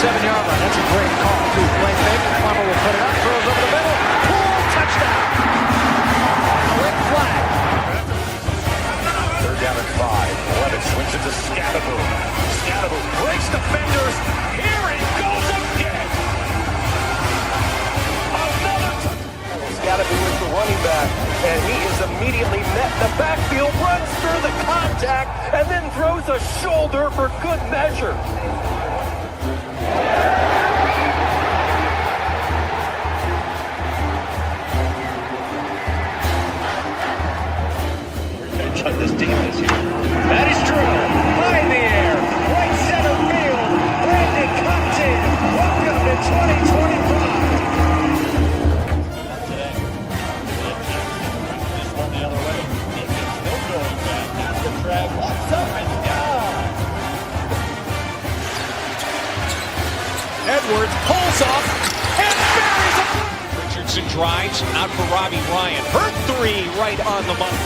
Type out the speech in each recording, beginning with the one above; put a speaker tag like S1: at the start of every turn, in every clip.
S1: 7-yard line. That's a great call. Good play fake. Plummer will put it up, throws over the middle. Cool, touchdown. Quick flag.
S2: 3rd down and 5. Levitt swings it to Scatterboom. Scatterboom breaks defenders. Here it goes again. Another Scatterboom is the running back, and he is immediately met in the backfield, runs through the contact, and then throws a shoulder for good measure. On this defense here. That is true. High in the air. Right center field. Brandon Compton. Welcome to 2025.
S3: Today. Just run the other way. Defense still going back. Got the track. Walks up and down.
S1: Edwards pulls off and buries it.
S4: Richardson drives out for Robbie Ryan. Hurt 3 right on the money.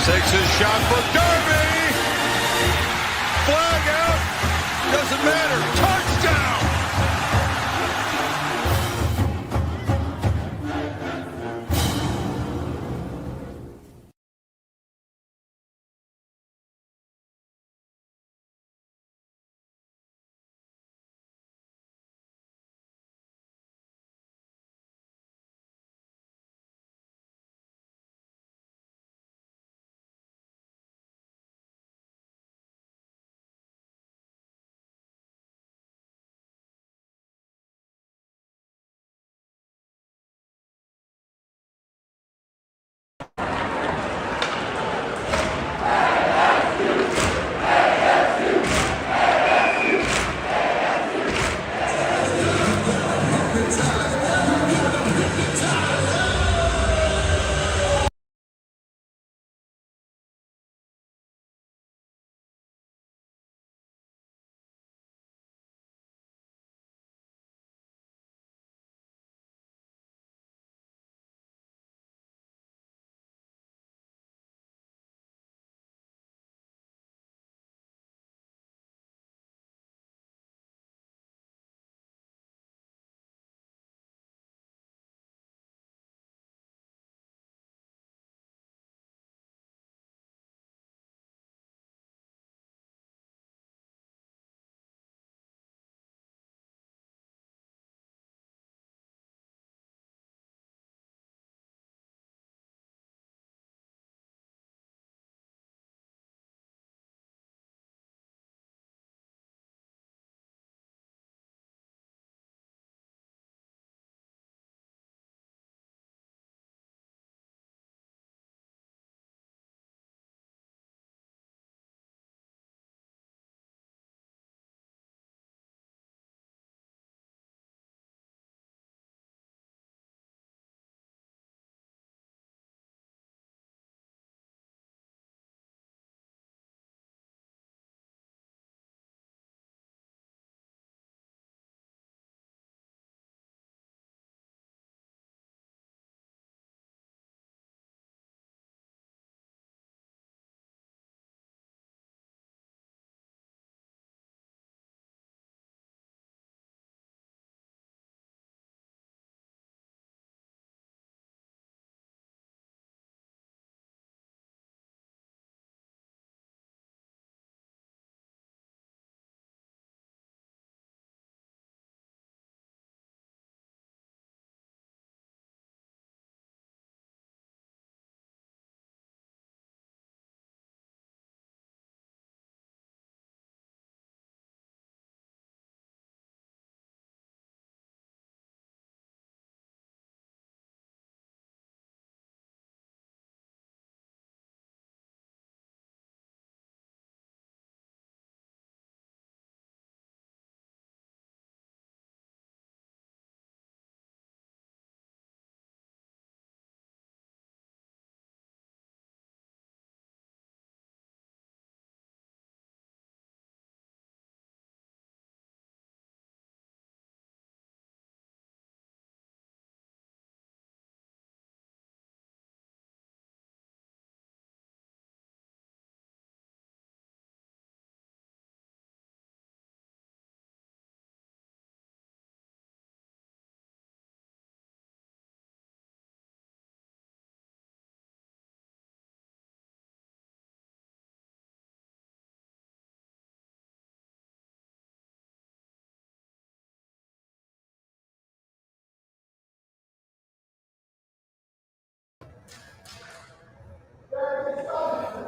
S2: Takes his shot for Darby. Flag out.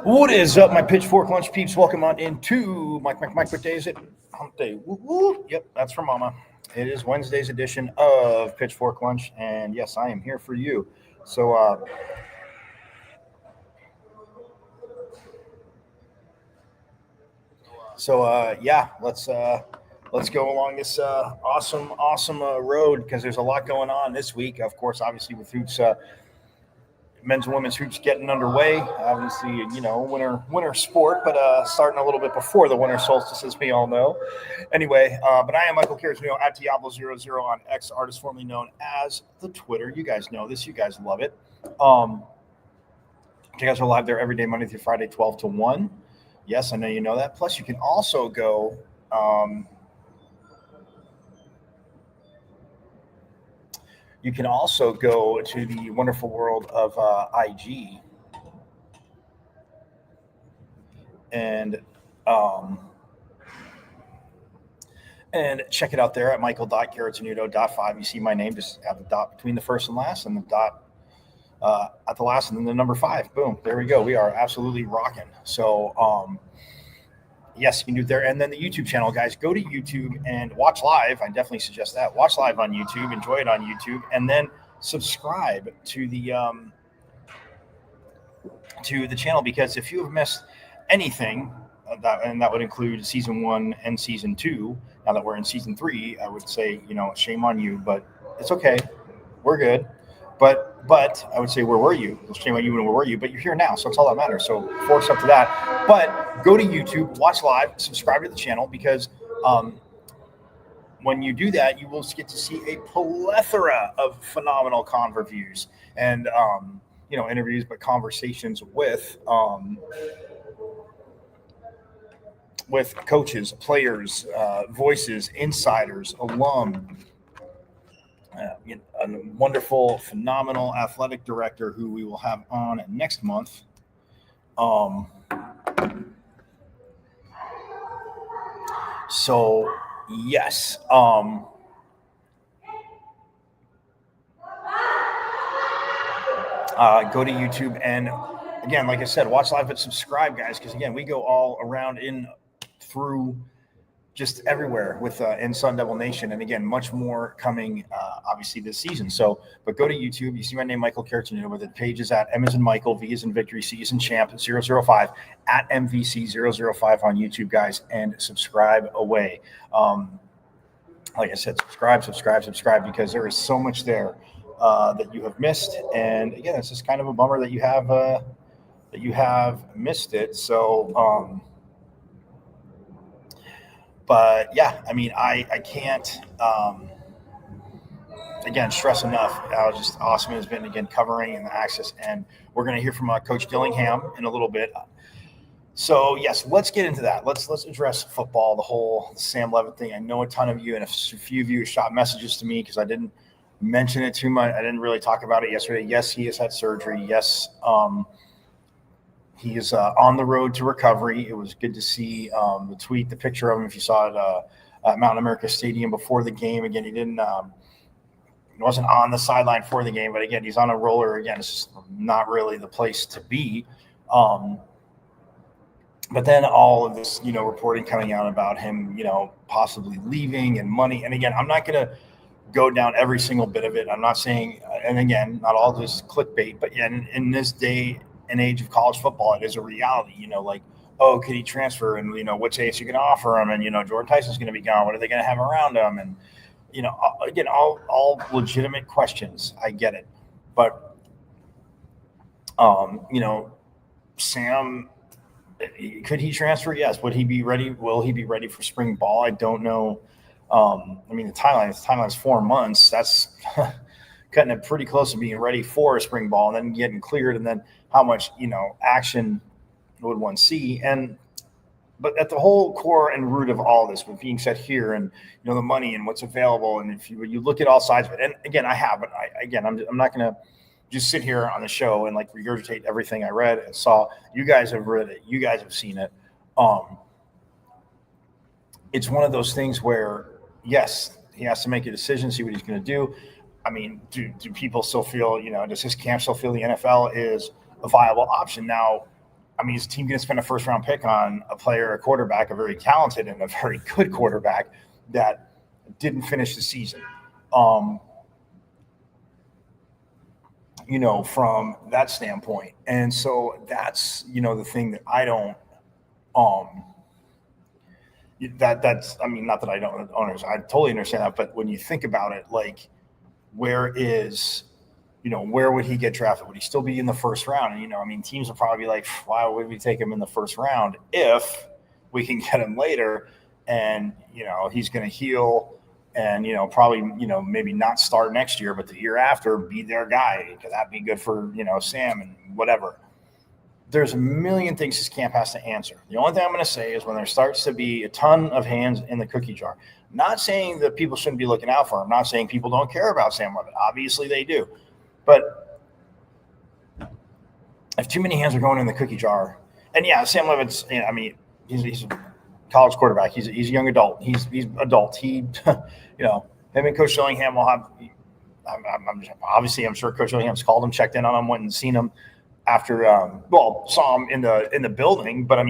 S5: What is up, my Pitchfork Lunch peeps? Welcome on into Mike. What day is it? Hump day. Woo, woo. Yep, that's for Mama. It is Wednesday's edition of Pitchfork Lunch, and yes, I am here for you. So, yeah, let's go along this awesome road because there's a lot going on this week. Of course, obviously with hoops. Men's and women's hoops getting underway. Obviously, winter sport, but starting a little bit before the winter solstice, as we all know. Anyway, but I am Michael Carazino at Diablo00 on X, artist formerly known as the Twitter. You guys know this. You guys love it. You guys are live there every day, Monday through Friday, 12 to 1. Yes, I know you know that. Plus, you can also go to the wonderful world of IG and check it out there at michael.caratinudo.5. You see my name, just have the dot between the first and last and the dot at the last and then the number 5. Boom. There we go. We are absolutely rocking. So, yes, you can do it there. And then the YouTube channel, guys, go to YouTube and watch live. I definitely suggest that. Watch live on YouTube, enjoy it on YouTube, and then subscribe to the channel, because if you have missed anything, that would include season 1 and season 2. Now that we're in season 3, I would say, shame on you, but it's okay. We're good. But I would say, where were you? Shame on you and where were you? But you're here now, so it's all that matters. So force up to that. But go to YouTube, watch live, subscribe to the channel, because when you do that, you will get to see a plethora of phenomenal conver views and interviews, but conversations with coaches, players, voices, insiders, alum. A wonderful, phenomenal athletic director who we will have on next month. So yes. Go to YouTube and again, like I said, watch live, but subscribe, guys, because again, we go all around through just everywhere with in Sun Devil Nation, and again, much more coming obviously this season. So, but go to YouTube. You see my name, Michael Carazino, with the pages at M as in Michael, V as in Victory, C as in Champ 005 at MVC005 on YouTube, guys, and subscribe away. Like I said, subscribe, because there is so much there that you have missed, and again, it's just kind of a bummer that you have missed it. So. But yeah, I mean, I can't, again, stress enough how just awesome it has been, again, covering and the access. And we're going to hear from Coach Dillingham in a little bit. So yes, let's get into that. Let's address football, the whole Sam Levitt thing. I know a ton of you and a few of you shot messages to me because I didn't mention it too much. I didn't really talk about it yesterday. Yes, he has had surgery. Yes, he is on the road to recovery. It was good to see the picture of him. If you saw it at Mountain America Stadium before the game. Again, he wasn't on the sideline for the game, but again, he's on a roller. Again, it's just not really the place to be. But then all of this, reporting coming out about him, possibly leaving and money. And again, I'm not going to go down every single bit of it. I'm not saying, and again, not all this clickbait, but yeah, in this day and age of college football, it is a reality, oh, could he transfer? And, what's ASU going to offer him? And, Jordan Tyson's going to be gone. What are they going to have around him? And, again, all legitimate questions. I get it. But, Sam, could he transfer? Yes. Would he be ready? Will he be ready for spring ball? I don't know. The timeline's 4 months. That's cutting it pretty close to being ready for a spring ball and then getting cleared. And then how much, action would one see? But at the whole core and root of all this, with being said here, and the money and what's available, and if you look at all sides of it, and again, I'm not going to just sit here on the show and regurgitate everything I read and saw. You guys have read it, you guys have seen it. It's one of those things where, yes, he has to make a decision, see what he's going to do. I mean, do people still feel, does his camp still feel the NFL is a viable option? Now, I mean, is the team going to spend a first-round pick on a player, a quarterback, a very talented and a very good quarterback that didn't finish the season? From that standpoint. And so that's, the thing that I don't, that's, I mean, not that I don't understand, I totally understand that, but when you think about it, like, where would he get drafted? Would he still be in the first round? And, teams will probably be like, why would we take him in the first round if we can get him later and, he's going to heal and, probably, maybe not start next year, but the year after be their guy, because that'd be good for, Sam and whatever. There's a million things this camp has to answer. The only thing I'm going to say is when there starts to be a ton of hands in the cookie jar, not saying that people shouldn't be looking out for him, not saying people don't care about Sam Levitt. Obviously they do. But if too many hands are going in the cookie jar, and yeah, Sam Levitt's, he's a college quarterback. He's a young adult. He's adult. He, him and Coach Dillingham will have. I'm sure Coach Dillingham's called him, checked in on him, went and seen him after. Saw him in the building, but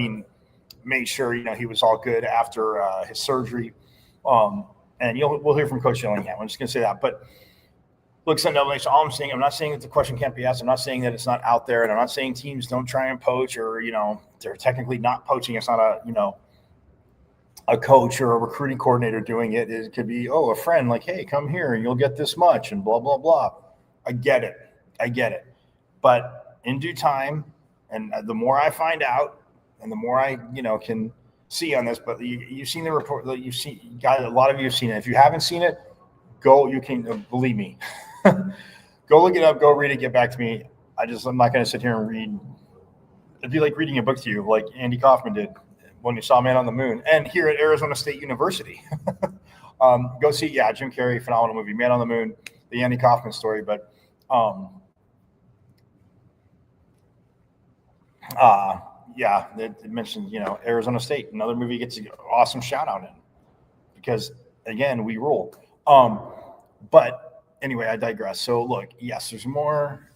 S5: made sure he was all good after his surgery. And we'll hear from Coach Dillingham. I'm just gonna say that, but. Look, all I'm saying, I'm not saying that the question can't be asked. I'm not saying that it's not out there, and I'm not saying teams don't try and poach or, they're technically not poaching. It's not a coach or a recruiting coordinator doing it. It could be, a friend, like, hey, come here and you'll get this much and blah, blah, blah. I get it. But in due time, and the more I find out and the more I, can see on this, but you've seen the report, you've seen, guys, a lot of you have seen it. If you haven't seen it, you can believe me. Go look it up, go read it, get back to me. I'm not going to sit here and read. It'd be like reading a book to you, like Andy Kaufman did when he saw Man on the Moon. And here at Arizona State University. Go see, Jim Carrey, phenomenal movie, Man on the Moon, the Andy Kaufman story. But it mentioned, Arizona State, another movie gets an awesome shout out in because, again, we rule. But anyway, I digress. So look, yes, there's more.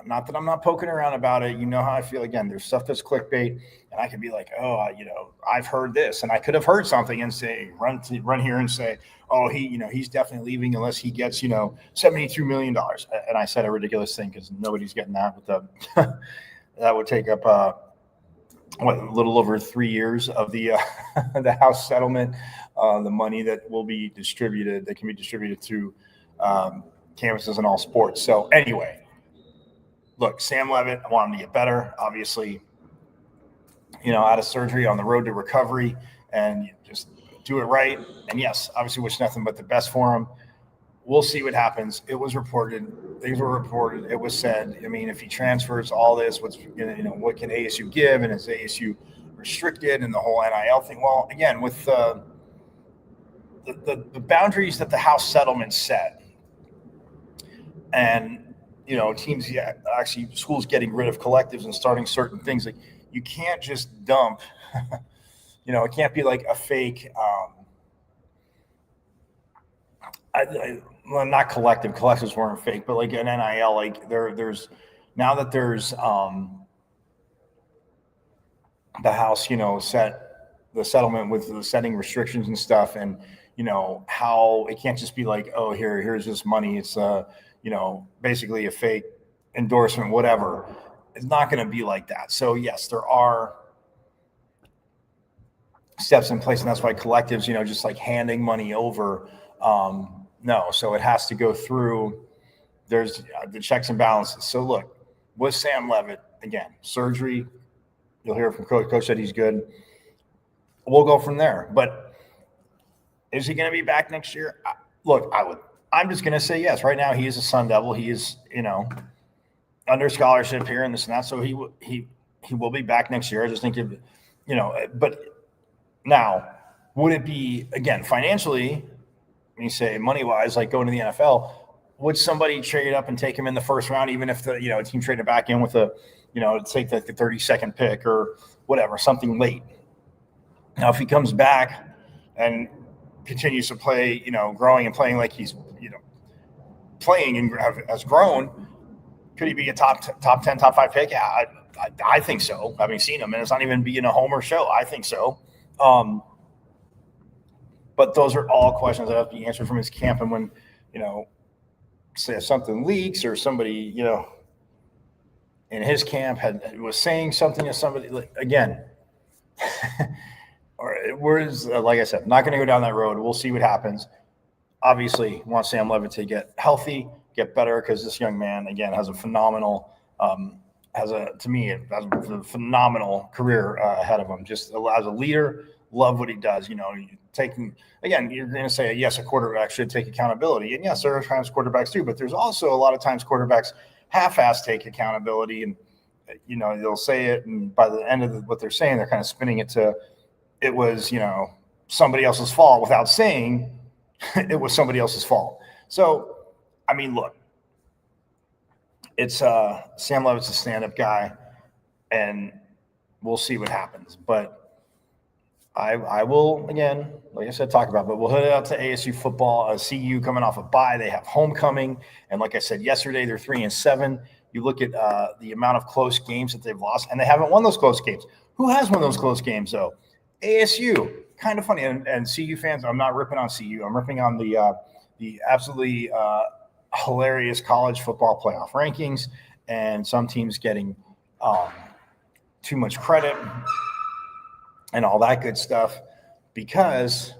S5: Not that I'm not poking around about it. You know how I feel. Again, there's stuff that's clickbait, and I could be like, I've heard this, and I could have heard something and say, run here and say, he's definitely leaving unless he gets, $72 million. And I said a ridiculous thing because nobody's getting that. With that would take up a little over 3 years of the the House settlement. The money that will be distributed, that can be distributed through campuses and all sports. So anyway, look, Sam Levitt, I want him to get better, obviously, out of surgery, on the road to recovery, and just do it right. And yes, obviously wish nothing but the best for him. We'll see what happens. It was reported. Things were reported. It was said. If he transfers all this, what can ASU give? And is ASU restricted? And the whole NIL thing. Well, again, with the boundaries that the House settlement set, and teams, actually schools getting rid of collectives and starting certain things, like you can't just dump. It can't be like a fake. Not collective. Collectives weren't fake, but like an NIL. Like there's now that there's the House, set the settlement with the setting restrictions and stuff, and how it can't just be like, here's this money. It's basically a fake endorsement, whatever. It's not going to be like that. So yes, there are steps in place, and that's why collectives, just like handing money over. No, so it has to go through. There's the checks and balances. So look, with Sam Levitt, again, surgery. You'll hear from Coach. Coach said he's good. We'll go from there. But is he going to be back next year? Look, I'm just going to say yes. Right now, he is a Sun Devil. He is, under scholarship here and this and that. So he will be back next year. I just think, but now, would it be, again, financially, when you say money-wise, like going to the NFL, would somebody trade up and take him in the first round, even if the, team traded back in with take the 32nd pick or whatever, something late? Now, if he comes back and continues to play, growing and playing like he's, playing and has grown, Could he be a top 10, top 5 pick? Yeah, I think so. Having seen him, and it's not even being a homer show. I think so. But those are all questions that have to be answered from his camp. And when, say if something leaks or somebody, in his camp was saying something to somebody, again, or words, like I said, not going to go down that road. We'll see what happens. Obviously, want Sam Levitt to get healthy, get better, because this young man, again, has a phenomenal, has a phenomenal career ahead of him. Just as a leader, love what he does. You're going to say, yes, a quarterback should take accountability. And yes, there are times quarterbacks do, but there's also a lot of times quarterbacks half-ass take accountability. And, they'll say it, and by the end of what they're saying, they're kind of spinning it to, it was, somebody else's fault without saying it was somebody else's fault. So, I mean, look, it's Sam Levitt's a stand-up guy, and we'll see what happens. But I will, again, like I said, talk about, but we'll head out to ASU football. CU coming off a bye. They have homecoming. And like I said yesterday, they're 3-7. You look at the amount of close games that they've lost, and they haven't won those close games. Who has won those close games, though? ASU. Kind of funny. And CU fans, I'm not ripping on CU. I'm ripping on the absolutely hilarious college football playoff rankings, and some teams getting too much credit and all that good stuff, because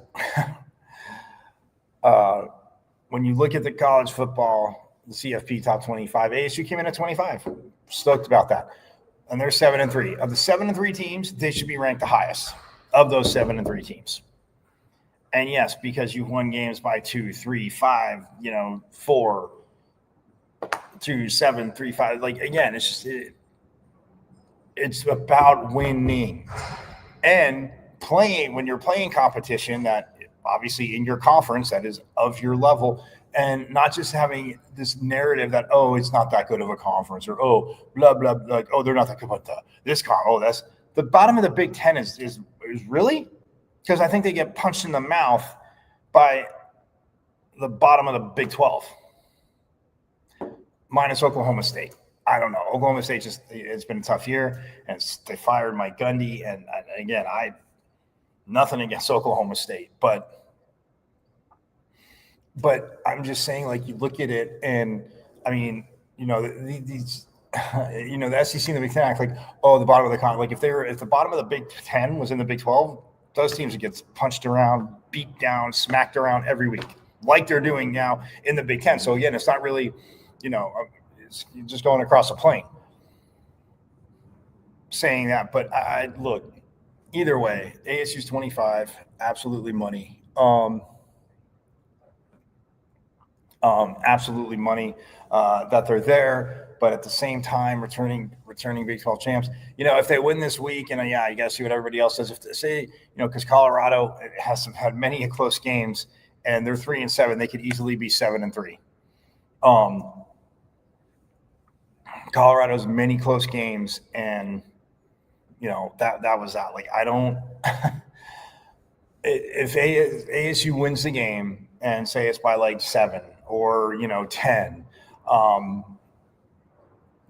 S5: when you look at the college football, the CFP top 25, ASU came in at 25. Stoked about that. And they're 7-3. Of the 7-3 teams, they should be ranked the highest of those 7-3 teams. And yes, because you've won games by 2, 3, 5, 4, 2, 7, 3, 5. Like, again, it's just it's about winning. And playing, when you're playing competition that obviously in your conference that is of your level, and not just having this narrative that, oh, it's not that good of a conference, or, oh, blah, blah, blah, like, oh, they're not that good about this that's the bottom of the Big Ten is really, because I think they get punched in the mouth by the bottom of the Big 12 minus Oklahoma State. I don't know. Oklahoma State it's been a tough year, and they fired Mike Gundy. And again, nothing against Oklahoma State, but I'm just saying, like, you look at it, and I mean, these, the SEC and the Big Ten act like, oh, the bottom of the con. Like, if the bottom of the Big 10 was in the Big 12, those teams would get punched around, beat down, smacked around every week, like they're doing now in the Big Ten. So again, it's not really, it's just going across a plane saying that. But I look, either way, ASU's 25, absolutely money. Absolutely money that they're there, but at the same time, returning Big 12 champs. If they win this week, and you got to see what everybody else says. If they say, because Colorado had many close games, and they're 3-7, they could easily be 7-3. Colorado's many close games, and that was that. Like, I don't. If ASU wins the game and say it's by like 7 or 10,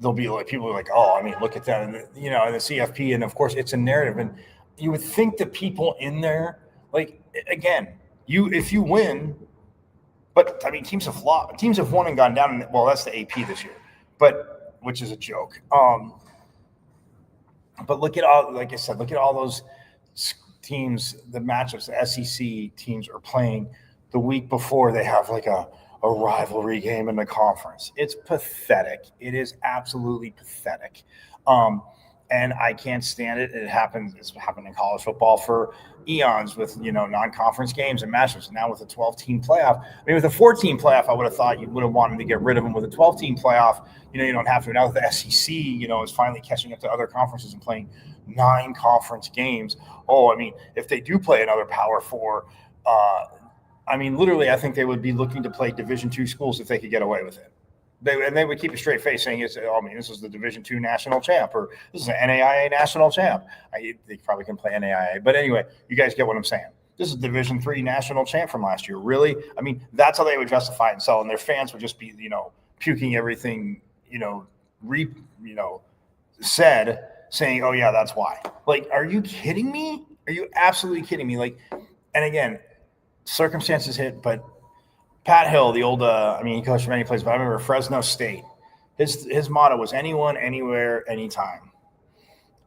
S5: there'll be like people are like, oh, I mean, look at that, and and the CFP, and of course it's a narrative, and you would think the people in there, like, again, if you win, but I mean, teams have won and gone down, well, that's the AP this year, but which is a joke. But look at all, like I said, look at all those teams, the matchups the SEC teams are playing the week before they have like a rivalry game in the conference. It's pathetic. It is absolutely pathetic. And I can't stand it. It's happened in college football for eons with, non-conference games and matchups. Now with a 12-team playoff, I mean, with a 14 playoff, I would have thought you would have wanted to get rid of them. With a 12-team playoff, you don't have to. Now that the SEC, is finally catching up to other conferences and playing 9 conference games. Oh, I mean, if they do play another Power 4, I mean, literally, I think they would be looking to play Division II schools if they could get away with it. They would keep a straight face saying, this is the Division II national champ, or this is an NAIA national champ. They probably can play NAIA. But anyway, you guys get what I'm saying. This is Division III national champ from last year. Really? I mean, that's how they would justify it and sell. And their fans would just be, puking everything, said, saying, "Oh yeah, that's why." Like, are you kidding me? Are you absolutely kidding me? Like, and again, circumstances hit, but Pat Hill, the old, he coached for many places, but I remember Fresno State. His motto was anyone, anywhere, anytime.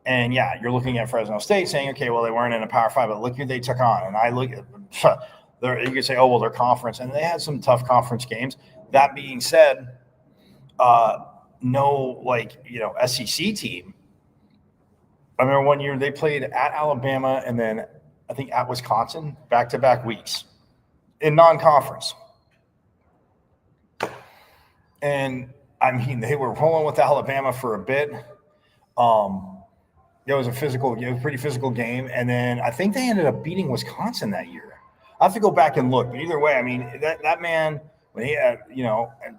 S5: And yeah, you're looking at Fresno State saying, okay, well, they weren't in a Power 5, but look who they took on. And I look at you could say, oh, well, their conference, and they had some tough conference games. That being said, no, SEC team. I remember one year they played at Alabama and then I think at Wisconsin back-to-back weeks in non-conference. And they were rolling with Alabama for a bit. It was a pretty physical game. And then I think they ended up beating Wisconsin that year. I have to go back and look. But either way, that man, when he had, and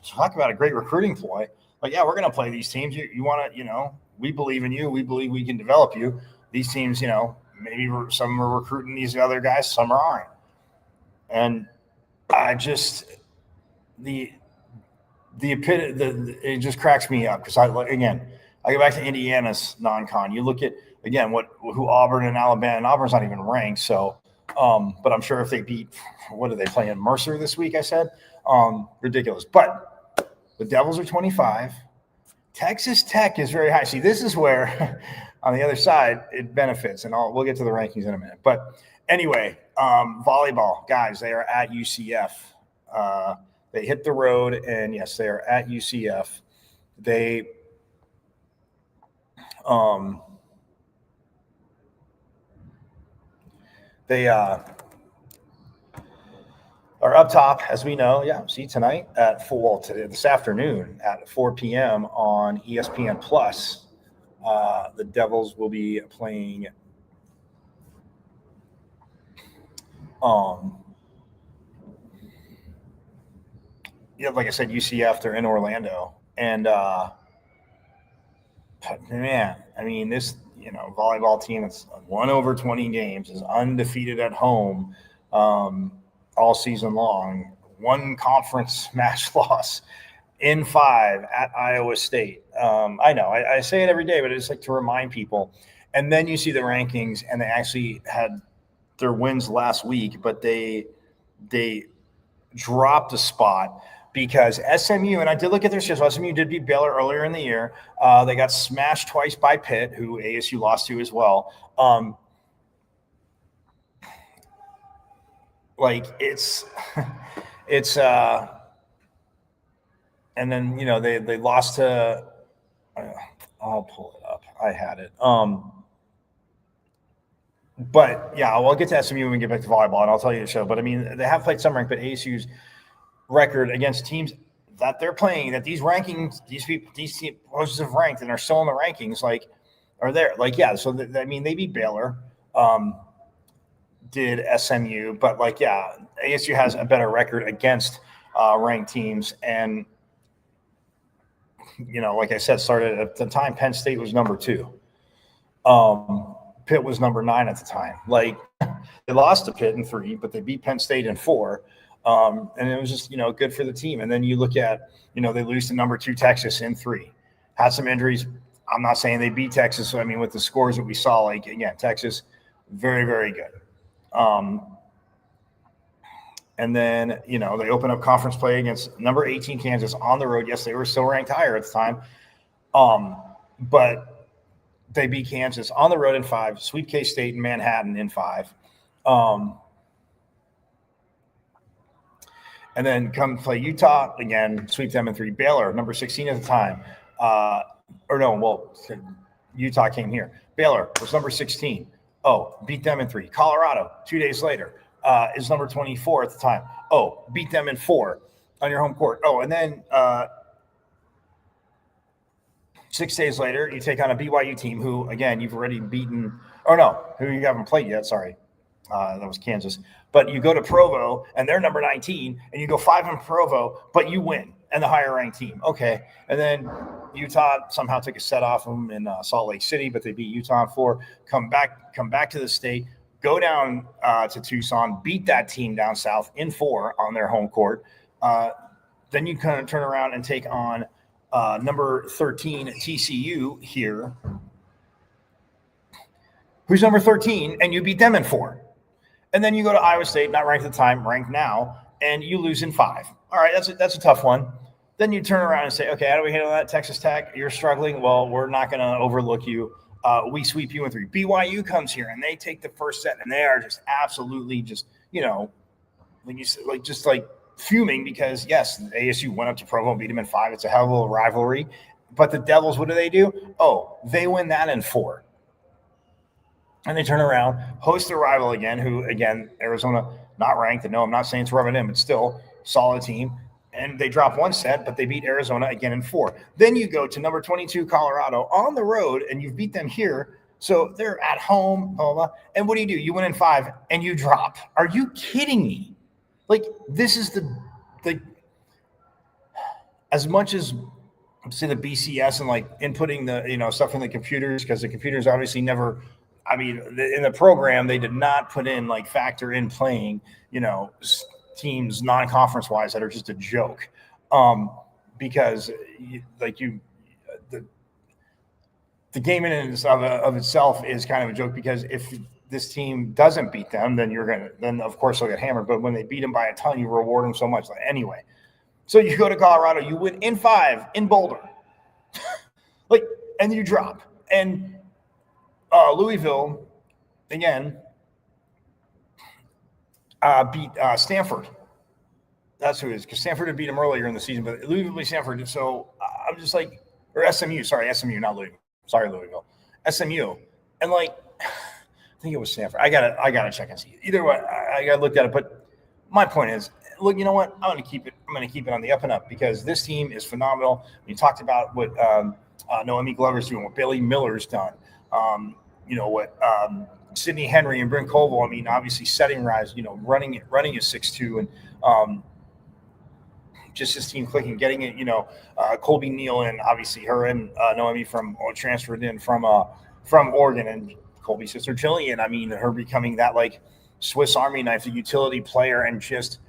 S5: talk about a great recruiting ploy. Like, yeah, we're going to play these teams. You want to, we believe in you. We believe we can develop you. These teams, maybe some are recruiting these other guys, some aren't. And I just, it just cracks me up because I go back to Indiana's non-con. You look at, again, who Auburn and Alabama, and Auburn's not even ranked. So, but I'm sure if they beat, what are they playing, Mercer this week, I said? Ridiculous. But the Devils are 25. Texas Tech is very high. See, this is where, on the other side, it benefits. And we'll get to the rankings in a minute. But anyway, volleyball, guys, they are at UCF. They hit the road, and yes, they are at UCF. They are up top, as we know. Yeah, see, tonight at this afternoon at 4 p.m. on ESPN Plus, the Devils will be playing. Like I said, UCF. They're in Orlando, and man, this volleyball team that's won over 20 games, is undefeated at home all season long. One conference match loss in 5 at Iowa State. I know I say it every day, but it's like to remind people. And then you see the rankings, and they actually had their wins last week, but they dropped a spot because SMU, and I did look at their schedule. SMU did beat Baylor earlier in the year. They got smashed twice by Pitt, who ASU lost to as well. And then they lost to. I'll pull it up. I had it. But yeah, I'll get to SMU when we get back to volleyball, and I'll tell you the show. But they have played some ranked, but ASU's record against teams that they're playing, that these rankings, these teams have ranked and are still in the rankings, are there. So they beat Baylor, did SMU, but ASU has a better record against ranked teams. And, like I said, started at the time, Penn State was number 2. Pitt was number 9 at the time. They lost to Pitt in 3, but they beat Penn State in 4. And it was just, good for the team. And then you look at, they lose to number 2 Texas in 3. Had some injuries. I'm not saying they beat Texas. So, with the scores that we saw, again, Texas, very, very good. And then, they open up conference play against number 18 Kansas on the road. Yes, they were still ranked higher at the time. But they beat Kansas on the road in 5, sweep K-State and Manhattan in 5. And then come play Utah again, sweep them in 3. Baylor, number 16 at the time. Utah came here. Baylor was number 16. Beat them in 3. Colorado, 2 days later, is number 24 at the time. Beat them in 4 on your home court. And then 6 days later, you take on a BYU team who, again, you've already beaten. Who you haven't played yet. Sorry. That was Kansas. But you go to Provo, and they're number 19, and you go 5 in Provo, but you win, and the higher-ranked team. Okay. And then Utah somehow took a set off them in Salt Lake City, but they beat Utah in 4. Come back to the state, go down to Tucson, beat that team down south in 4 on their home court. Then you kind of turn around and take on number 13 TCU here. Who's number 13, and you beat them in 4. And then you go to Iowa State, not ranked at the time, ranked now, and you lose in 5. All right, that's a tough one. Then you turn around and say, okay, how do we handle that? Texas Tech, you're struggling. Well, we're not going to overlook you. We sweep you in 3. BYU comes here, and they take the first set, and they are just absolutely just, when you say, like fuming because, yes, ASU went up to Provo and beat them in 5. It's a hell of a rivalry. But the Devils, what do? Oh, they win that in 4. And they turn around, host their rival again, who, again, Arizona, not ranked. And no, I'm not saying it's rubbing in, but still solid team. And they drop 1 set, but they beat Arizona again in 4. Then you go to number 22, Colorado, on the road, and you beat them here. So they're at home, blah, blah, blah. And what do? You win in 5, and you drop. Are you kidding me? Like, this is the as much as, say, the BCS and, like, inputting the, stuff in the computers, because the computers obviously never – I mean, in the program, they did not put in, like, factor in playing, teams non-conference wise that are just a joke. Because the game in and of itself is kind of a joke, because if this team doesn't beat them, then of course they'll get hammered. But when they beat them by a ton, you reward them so much. Anyway, so you go to Colorado, you win in 5 in Boulder, and you drop. And Louisville, again, beat Stanford. That's who it is, because Stanford had beat them earlier in the season, but Louisville beat Stanford. So I'm just like, or SMU, not Louisville. Sorry, Louisville. SMU. And, I think it was Stanford. I gotta check and see. Either way, I gotta look at it. But my point is, look, you know what? I'm gonna keep it on the up and up, because this team is phenomenal. We talked about what Noemi Glover's doing, what Bailey Miller's done. What Sydney Henry and Bryn Colville, I mean, obviously setting rise, running is 6'2", and just his team clicking, getting it, Colby Neal, and obviously her and Noemi transferred in from Oregon, and Colby's sister Jillian, I mean, her becoming that, like, Swiss Army knife, the utility player, and just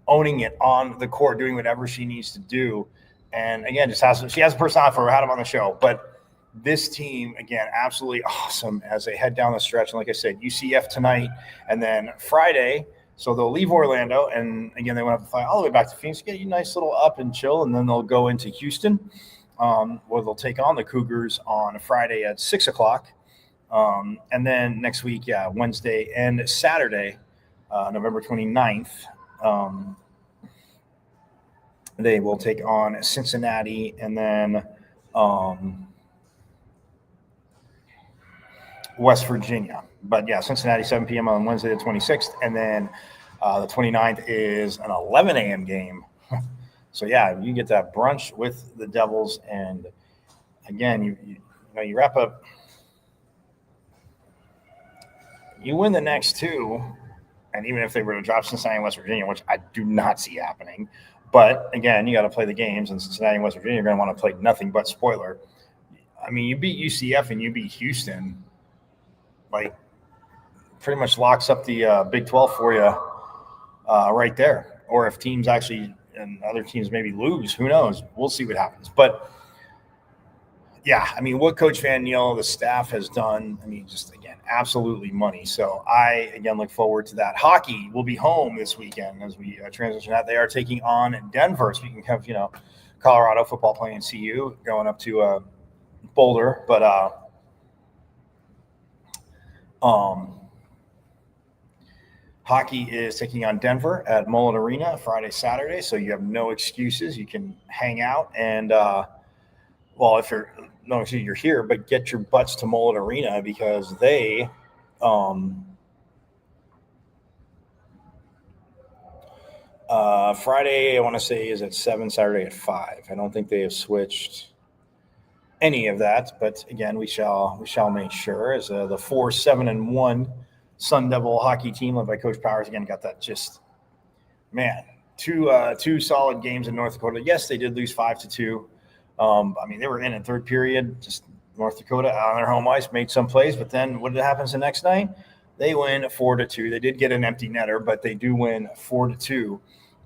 S5: owning it on the court, doing whatever she needs to do. And again, she has a personality for her. I had him on the show, but this team, again, absolutely awesome as they head down the stretch. And like I said, UCF tonight, and then Friday. So they'll leave Orlando, and again, they won't have to fly all the way back to Phoenix, get you a nice little up and chill, and then they'll go into Houston, where they'll take on the Cougars on Friday at 6 o'clock. And then next week, Wednesday and Saturday, November 29th, they will take on Cincinnati, and then West Virginia. But Cincinnati, 7 p.m. on Wednesday the 26th, and then the 29th is an 11 a.m. game. So you get that brunch with the Devils, and again, you wrap up, you win the next 2, and even if they were to drop Cincinnati and West Virginia, which I do not see happening, but again, you got to play the games, and Cincinnati and West Virginia are going to want to play nothing but spoiler. I mean, you beat UCF and you beat Houston, like, pretty much locks up the Big 12 for you right there. Or if teams actually, and other teams maybe lose, who knows? We'll see what happens. But, I mean, what Coach Van Neal, the staff has done, I mean, just, again, absolutely money. So I, again, look forward to that. Hockey will be home this weekend as we transition that. They are taking on Denver. Speaking of, Colorado football playing CU, going up to Boulder. But hockey is taking on Denver at Mullet Arena Friday, Saturday. So you have no excuses. You can hang out and, if you're here, but get your butts to Mullet Arena, because they, Friday, I want to say, is at 7, Saturday at 5. I don't think they have switched any of that, but again, we shall make sure, as the 4-7-1 Sun Devil hockey team led by Coach Powers again got that just, man, two solid games in North Dakota. Yes, they did lose 5-2. I mean, they were in third period, just North Dakota on their home ice made some plays, but then what happens the next night? They win 4-2. They did get an empty netter, but they do win 4-2.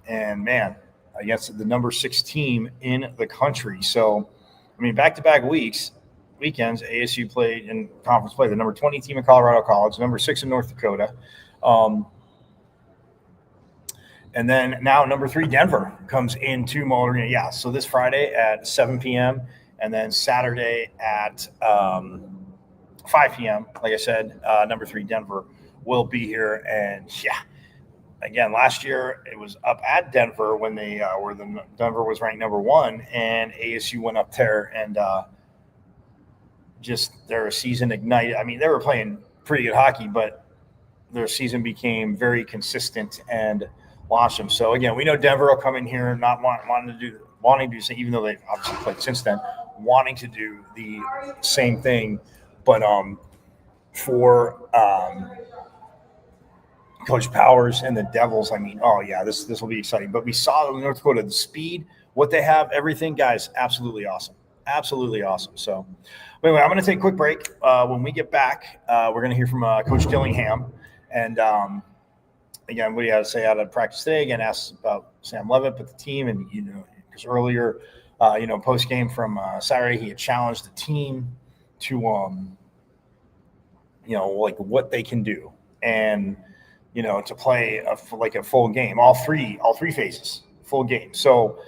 S5: And man, against the number 6 team in the country. So I mean, back-to-back weekends, ASU played in conference play. The number 20 team in Colorado College, number 6 in North Dakota. And then now number 3, Denver, comes into Moeller Arena. Yeah, so this Friday at 7 p.m. and then Saturday at 5 p.m. Like I said, number 3, Denver, will be here. And, yeah, again, last year it was up at Denver when they Denver was ranked number 1, and ASU went up there and just their season ignited. I mean, they were playing pretty good hockey, but their season became very consistent and launched them. So again, we know Denver will come in here not wanting to do, even though they've obviously played since then, wanting to do the same thing, but for Coach Powers and the Devils, I mean, oh yeah, this will be exciting. But we saw North Dakota, the speed, what they have, everything, guys, absolutely awesome. Absolutely awesome. So anyway, I'm going to take a quick break. When we get back, we're going to hear from Coach Dillingham. And again, what he had to say out of practice today. Again, asked about Sam Levitt, but the team, and because earlier, post game from Saturday, he had challenged the team to, like what they can do, and to play a full game, all three phases, full game. So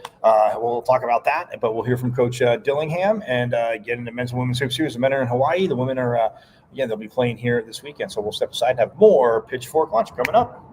S5: we'll talk about that, but we'll hear from Coach Dillingham and get into men's and women's hoops here. The men are in Hawaii. The women are, they'll be playing here this weekend. So we'll step aside and have more Pitchfork Lunch coming up.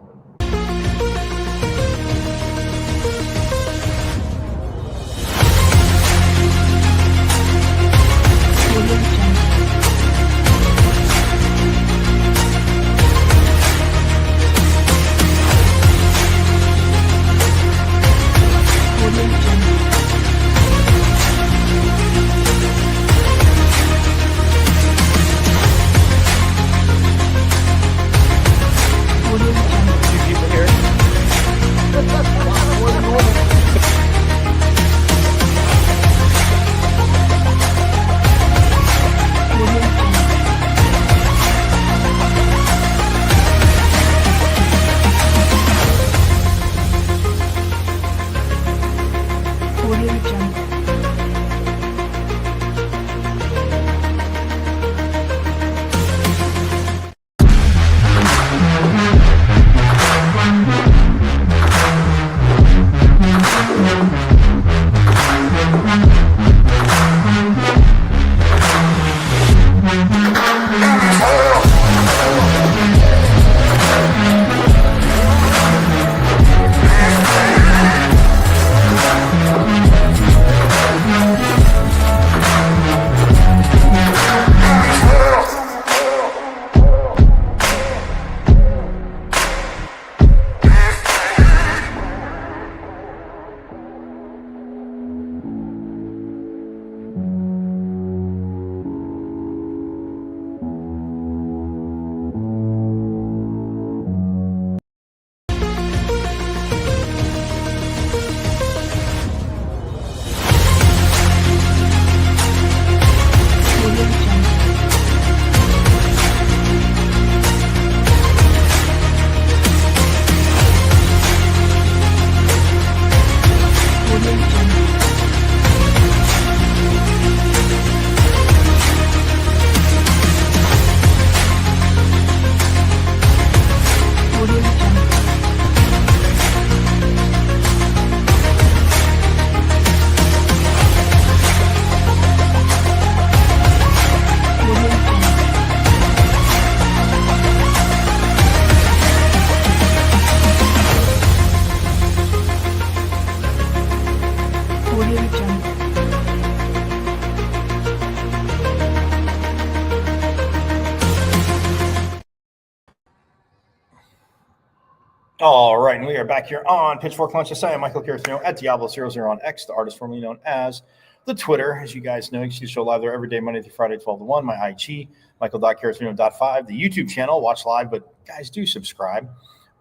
S5: All right, and we are back here on Pitchfork Lunch. I am Michael Carthino at Diablo00 on X, the artist formerly known as the Twitter. As you guys know, you see the show live there every day, Monday through Friday, 12 to 1. My IG, Michael.Carthino.5. The YouTube channel, watch live, but guys, do subscribe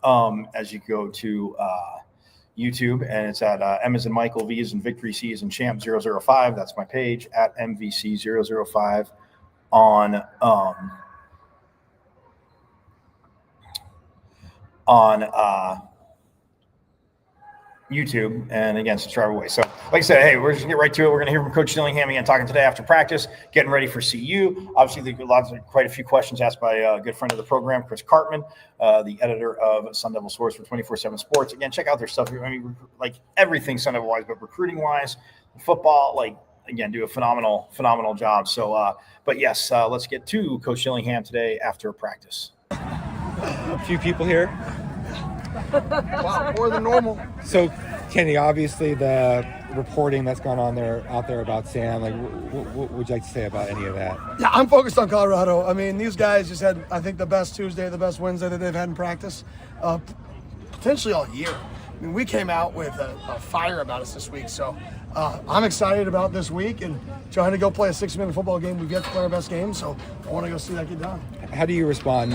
S5: as you go to YouTube, and it's at M as in Michael, V as in Victory, C as in Champ 005. That's my page at MVC005 on YouTube, and again, subscribe away. So like I said, hey, we're just gonna get right to it. We're gonna hear from Coach Dillingham again, talking today after practice, getting ready for CU. Obviously, there's quite a few questions asked by a good friend of the program, Chris Cartman, the editor of Sun Devil Source for 24/7 Sports. Again, check out their stuff. I mean, like everything Sun Devil wise, but recruiting wise, football, like again, do a phenomenal job. So, but yes, let's get to Coach Dillingham today after practice.
S6: A few people here.
S7: Wow, more than normal.
S6: So, Kenny, obviously the reporting that's gone on out there about Sam, like, what would you like to say about any of that?
S7: Yeah, I'm focused on Colorado. I mean, these guys just had, I think, the best Tuesday, the best Wednesday that they've had in practice, potentially all year. I mean, we came out with a fire about us this week, so I'm excited about this week and trying to go play a 6-minute football game. We've yet to play our best game, so I want to go see that get done.
S6: How do you respond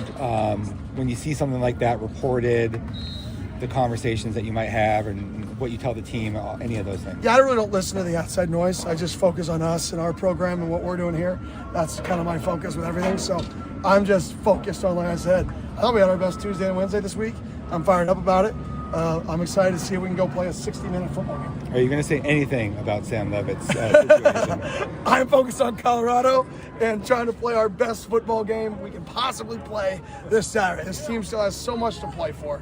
S6: when you see something like that reported, the conversations that you might have and what you tell the team, any of those things?
S7: Yeah, I really don't listen to the outside noise. I just focus on us and our program and what we're doing here. That's kind of my focus with everything. So I'm just focused on, like I said, I thought we had our best Tuesday and Wednesday this week. I'm fired up about it. I'm excited to see if we can go play a 60-minute football game.
S6: Are you going to say anything about Sam Levitt's situation?
S7: I'm focused on Colorado and trying to play our best football game we can possibly play this Saturday. This team still has so much to play for.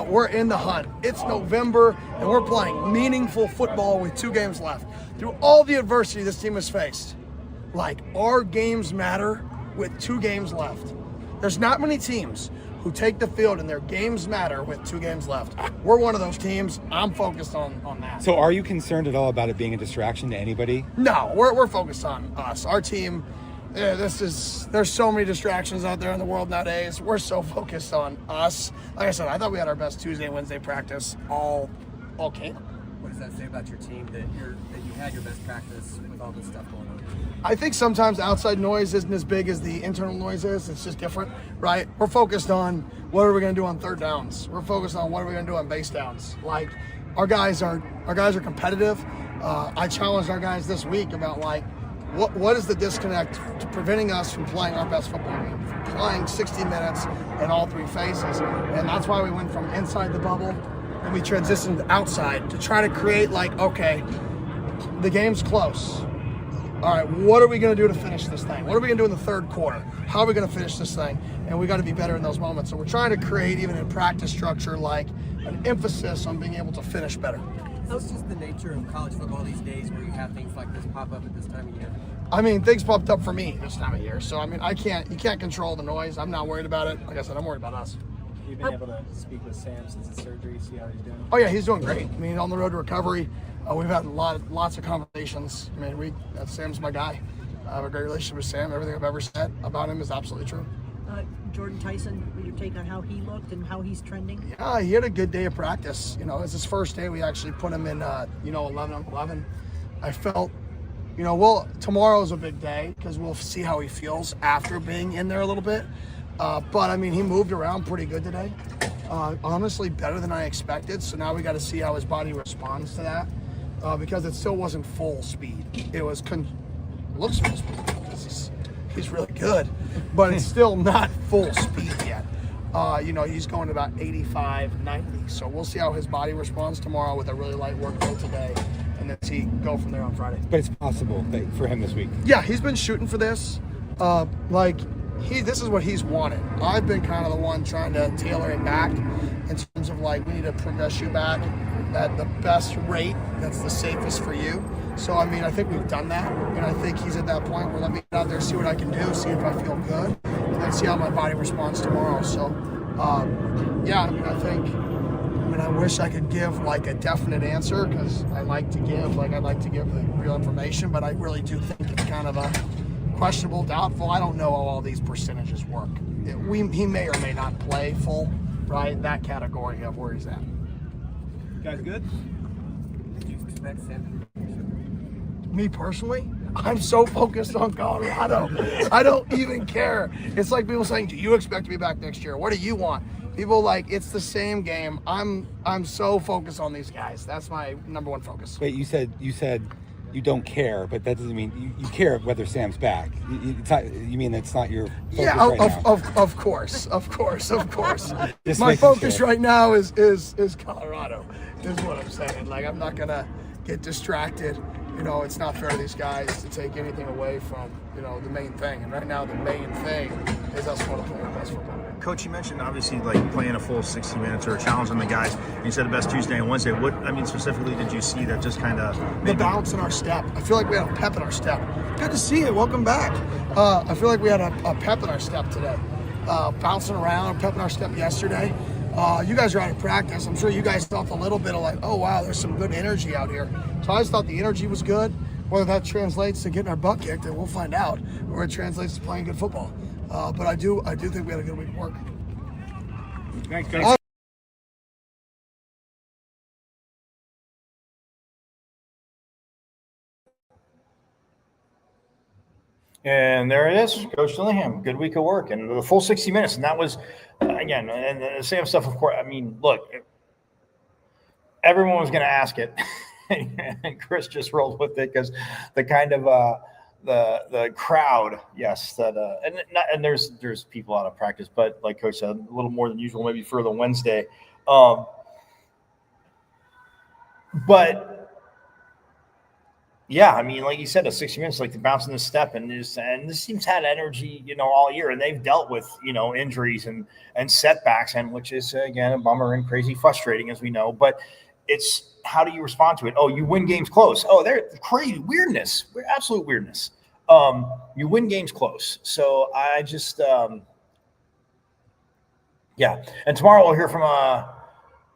S7: We're in the hunt. It's November, and we're playing meaningful football with 2 games left. Through all the adversity this team has faced, like, our games matter with 2 games left. There's not many teams who take the field and their games matter with 2 games left. We're one of those teams. I'm focused on that.
S6: So are you concerned at all about it being a distraction to anybody?
S7: No, we're focused on us. Our team, there's so many distractions out there in the world nowadays. We're so focused on us. Like I said, I thought we had our best Tuesday and Wednesday practice all camp.
S8: What does that say about your team that you had your best practice with all this stuff going on?
S7: I think sometimes outside noise isn't as big as the internal noise is. It's just different, right? We're focused on what are we going to do on third downs. We're focused on what are we going to do on base downs. Like, our guys are competitive. I challenged our guys this week about, like, what is the disconnect to preventing us from playing our best football game, from playing 60 minutes in all 3 phases. And that's why we went from inside the bubble and we transitioned outside to try to create, like, okay, the game's close. All right, what are we going to do to finish this thing? What are we going to do in the third quarter? How are we going to finish this thing? And we got to be better in those moments. So we're trying to create, even in practice structure, like an emphasis on being able to finish better.
S8: How's just the nature of college football these days where you have things like this pop up at this time of year?
S7: I mean, things popped up for me this time of year. So, I mean, you can't control the noise. I'm not worried about it. Like I said, I'm worried about us.
S9: You've been able to speak with Sam since the surgery, see how he's doing?
S7: Oh, yeah, he's doing great. I mean, on the road to recovery, we've had lots of conversations. I mean, Sam's my guy. I have a great relationship with Sam. Everything I've ever said about him is absolutely true.
S10: Jordan Tyson, what your take on how he looked and how he's trending?
S7: Yeah, he had a good day of practice. You know, it's his first day. We actually put him in, 11 on 11. I felt, tomorrow's a big day because we'll see how he feels after being in there a little bit. But, I mean, he moved around pretty good today. Honestly, better than I expected. So now we got to see how his body responds to that because it still wasn't full speed. It was looks full speed because he's really good, but it's still not full speed yet. He's going about 85, 90. So we'll see how his body responds tomorrow with a really light workload today, and then go from there on Friday.
S6: But it's possible for him this week.
S7: Yeah, he's been shooting for this. This is what he's wanted. I've been kind of the one trying to tailor him back in terms of, like, we need to progress you back at the best rate that's the safest for you. So, I mean, I think we've done that, and I think he's at that point where let me get out there, see what I can do, see if I feel good, and then see how my body responds tomorrow. So, I wish I could give, like, a definite answer because I like to give the real information, but I really do think it's kind of a questionable, doubtful. I don't know how all these percentages work. He may or may not play full, right? That category of where he's at.
S9: Guys good?
S8: Did you expect Sam?
S7: Me personally, I'm so focused on Colorado. I don't even care. It's like people saying, do you expect to be back next year? What do you want? People it's the same game. I'm so focused on these guys. That's my number one focus.
S6: Wait, you said you don't care, but that doesn't mean you care whether Sam's back. It's not. You mean it's not your focus right now?
S7: Of course.
S6: Just
S7: My
S6: making
S7: focus
S6: sure.
S7: right now is Colorado. Is what I'm saying. Like, I'm not gonna get distracted. You know, it's not fair to these guys to take anything away from, you know, the main thing. And right now, the main thing is us want to play our best football.
S5: Coach, you mentioned obviously like playing a full 60 minutes or challenging the guys. And you said the best Tuesday and Wednesday. What, I mean, specifically did you see that just kind of
S7: the bounce in our step? I feel like we had a pep in our step. Good to see you. Welcome back. I feel like we had a pep in our step today. Bouncing around, pep in our step yesterday. You guys are out of practice. I'm sure you guys felt a little bit of like, oh wow, there's some good energy out here. So I just thought the energy was good. Whether that translates to getting our butt kicked, and we'll find out, or it translates to playing good football. But I do think we had a good week of work.
S6: Thanks, guys.
S5: And there it is, Coach Dillingham. Good week of work and the full 60 minutes. And that was, again, and the same stuff, of course. I mean, look, everyone was going to ask it. And Chris just rolled with it because the kind of the crowd, yes, that and there's people out of practice, but like Coach said, a little more than usual, maybe for the Wednesday. But yeah, I mean, like you said, a 60 minutes, like the bounce in the step, and this team's had energy, you know, all year, and they've dealt with, you know, injuries and setbacks, and which is again a bummer and crazy frustrating, as we know. But it's how do you respond to it? Oh, you win games close. Oh, they're crazy weirdness, absolute weirdness. You win games close. So I just, yeah. And tomorrow we'll hear from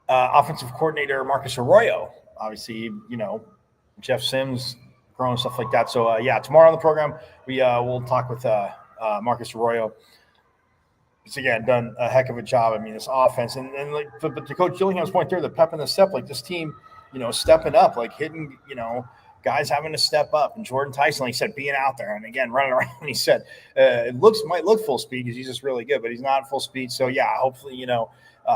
S5: offensive coordinator Marcus Arroyo. Obviously, you know, Jeff Sims growing, stuff like that. So yeah, tomorrow on the program we'll talk with Marcus Arroyo. He's again done a heck of a job. I mean, this offense and like, but to Coach Gillingham's point there, the pep in the step, like this team, you know, stepping up, like hitting, you know, guys having to step up. And Jordan Tyson, like he said, being out there and again running around. He said it might look full speed because he's just really good, but he's not full speed. So yeah, hopefully, you know,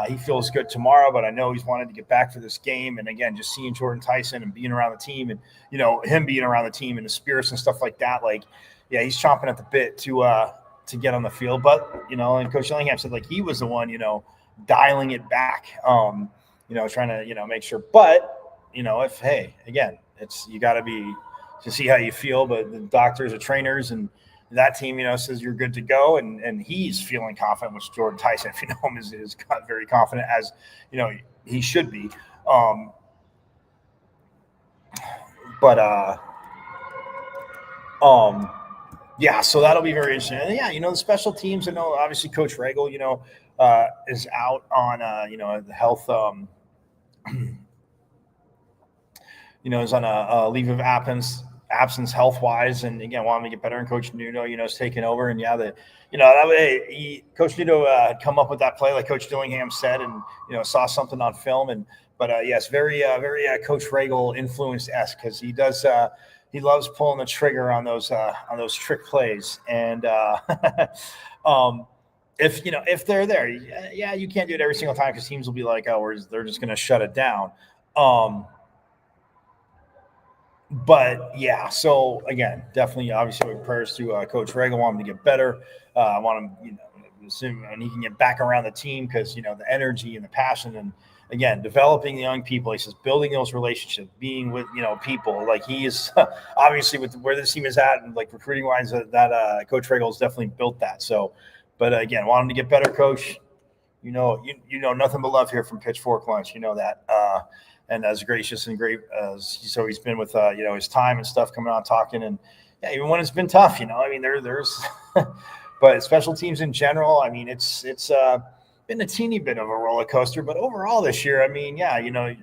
S5: he feels good tomorrow, but I know he's wanted to get back for this game. And again, just seeing Jordan Tyson and being around the team and, you know, him being around the team and the spirits and stuff like that. Like, yeah, he's chomping at the bit to get on the field. But, you know, and Coach Dillingham said like he was the one, you know, dialing it back, you know, trying to, you know, make sure. But, you know, if, hey, again, it's, you got to be to see how you feel. But the doctors, the trainers, and that team, you know, says you're good to go, and he's feeling confident, which Jordan Tyson, if you know him, is very confident, as you know he should be. Yeah, so that'll be very interesting. And yeah, you know, the special teams. I know obviously Coach Regal, you know, is out on you know, the health. You know, is on a leave of absence health-wise, and again, wanting to get better. And Coach Nuno, you know, is taking over. And yeah, you know, that way, Coach Nuno had come up with that play, like Coach Dillingham said, and you know, saw something on film. But yes, very Coach Regal influenced-esque, because he does he loves pulling the trigger on those trick plays. And if you know, if they're there, yeah, you can't do it every single time because teams will be like, oh, they're just going to shut it down. But yeah, so again, definitely, obviously, with prayers to Coach Regal. Want him to get better. I want him, you know, assume, and he can get back around the team, because you know the energy and the passion, and again, developing the young people. He says building those relationships, being with, you know, people. Like he is obviously with where this team is at, and like recruiting wise, that Coach Regal has definitely built that. So, but again, want him to get better, Coach. You know nothing but love here from Pitchfork Lunch. You know that. And as gracious and great as he's always been with, you know, his time and stuff, coming on talking. And yeah, even when it's been tough, you know, I mean, there's, but special teams in general, I mean, it's been a teeny bit of a roller coaster, but overall this year, I mean, yeah, you know,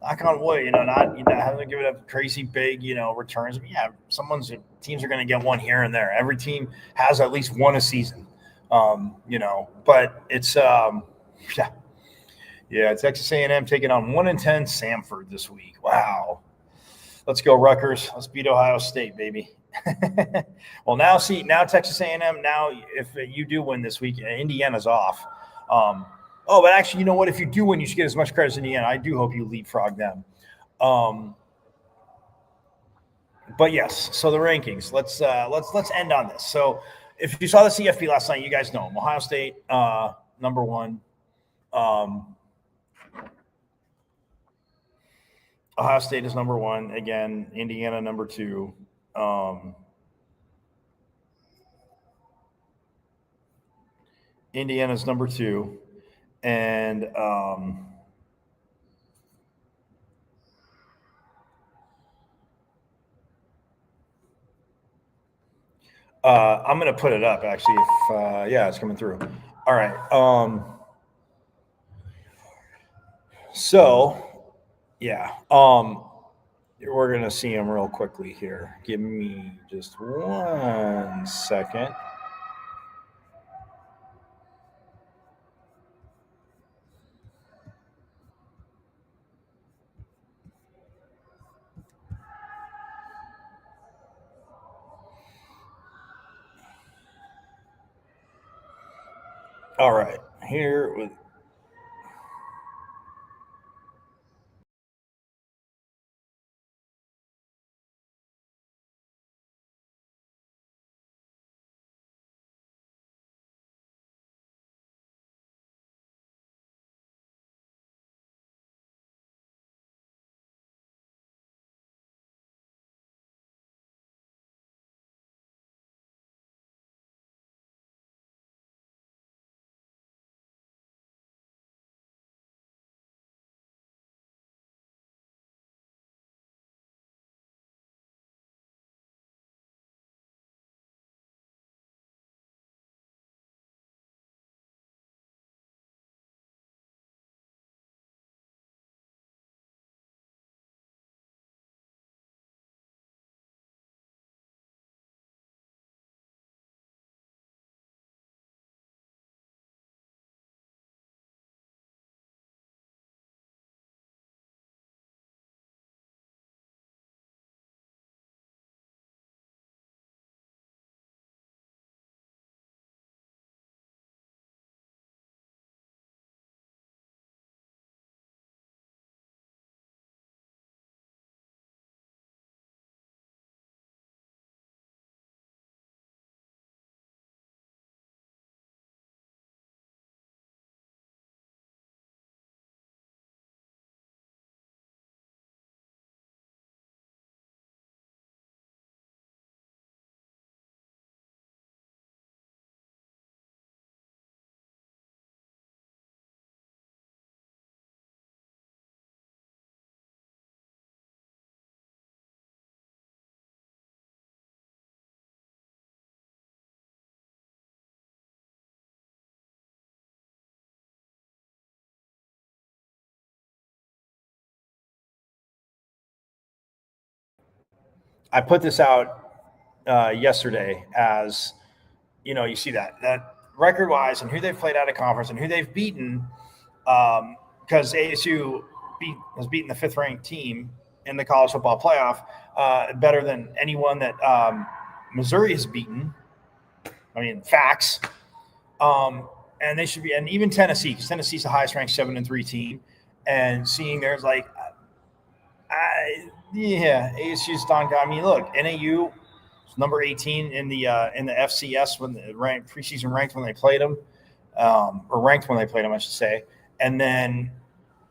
S5: knock on wood, you know, not, you know, having to give it up crazy big, you know, returns. I mean, yeah, teams are going to get one here and there. Every team has at least one a season, you know, but it's, yeah. Yeah, Texas A&M taking on 1-10 Samford this week. Wow. Let's go, Rutgers. Let's beat Ohio State, baby. Well, now Texas A&M, now if you do win this week, Indiana's off. But actually, you know what? If you do win, you should get as much credit as Indiana. I do hope you leapfrog them. But yes, so the rankings. Let's end on this. So if you saw the CFP last night, you guys know them. Ohio State number 1. Ohio State is number 1 again. Indiana number 2. Indiana's number 2, and I'm going to put it up actually. If yeah, it's coming through. All right. So yeah, we're going to see them real quickly here. Give me just 1 second. All right, here with I put this out yesterday as, you see that record-wise and who they've played out of conference and who they've beaten, because ASU has beaten the 5th-ranked team in the college football playoff better than anyone that Missouri has beaten. I mean, facts. And they should be, and even Tennessee, because Tennessee's the highest-ranked 7-3 team, and seeing there's like, ASU's done. I mean, look, NAU was number 18 in the FCS when the preseason ranked when they played them, or ranked when they played them, I should say. And then,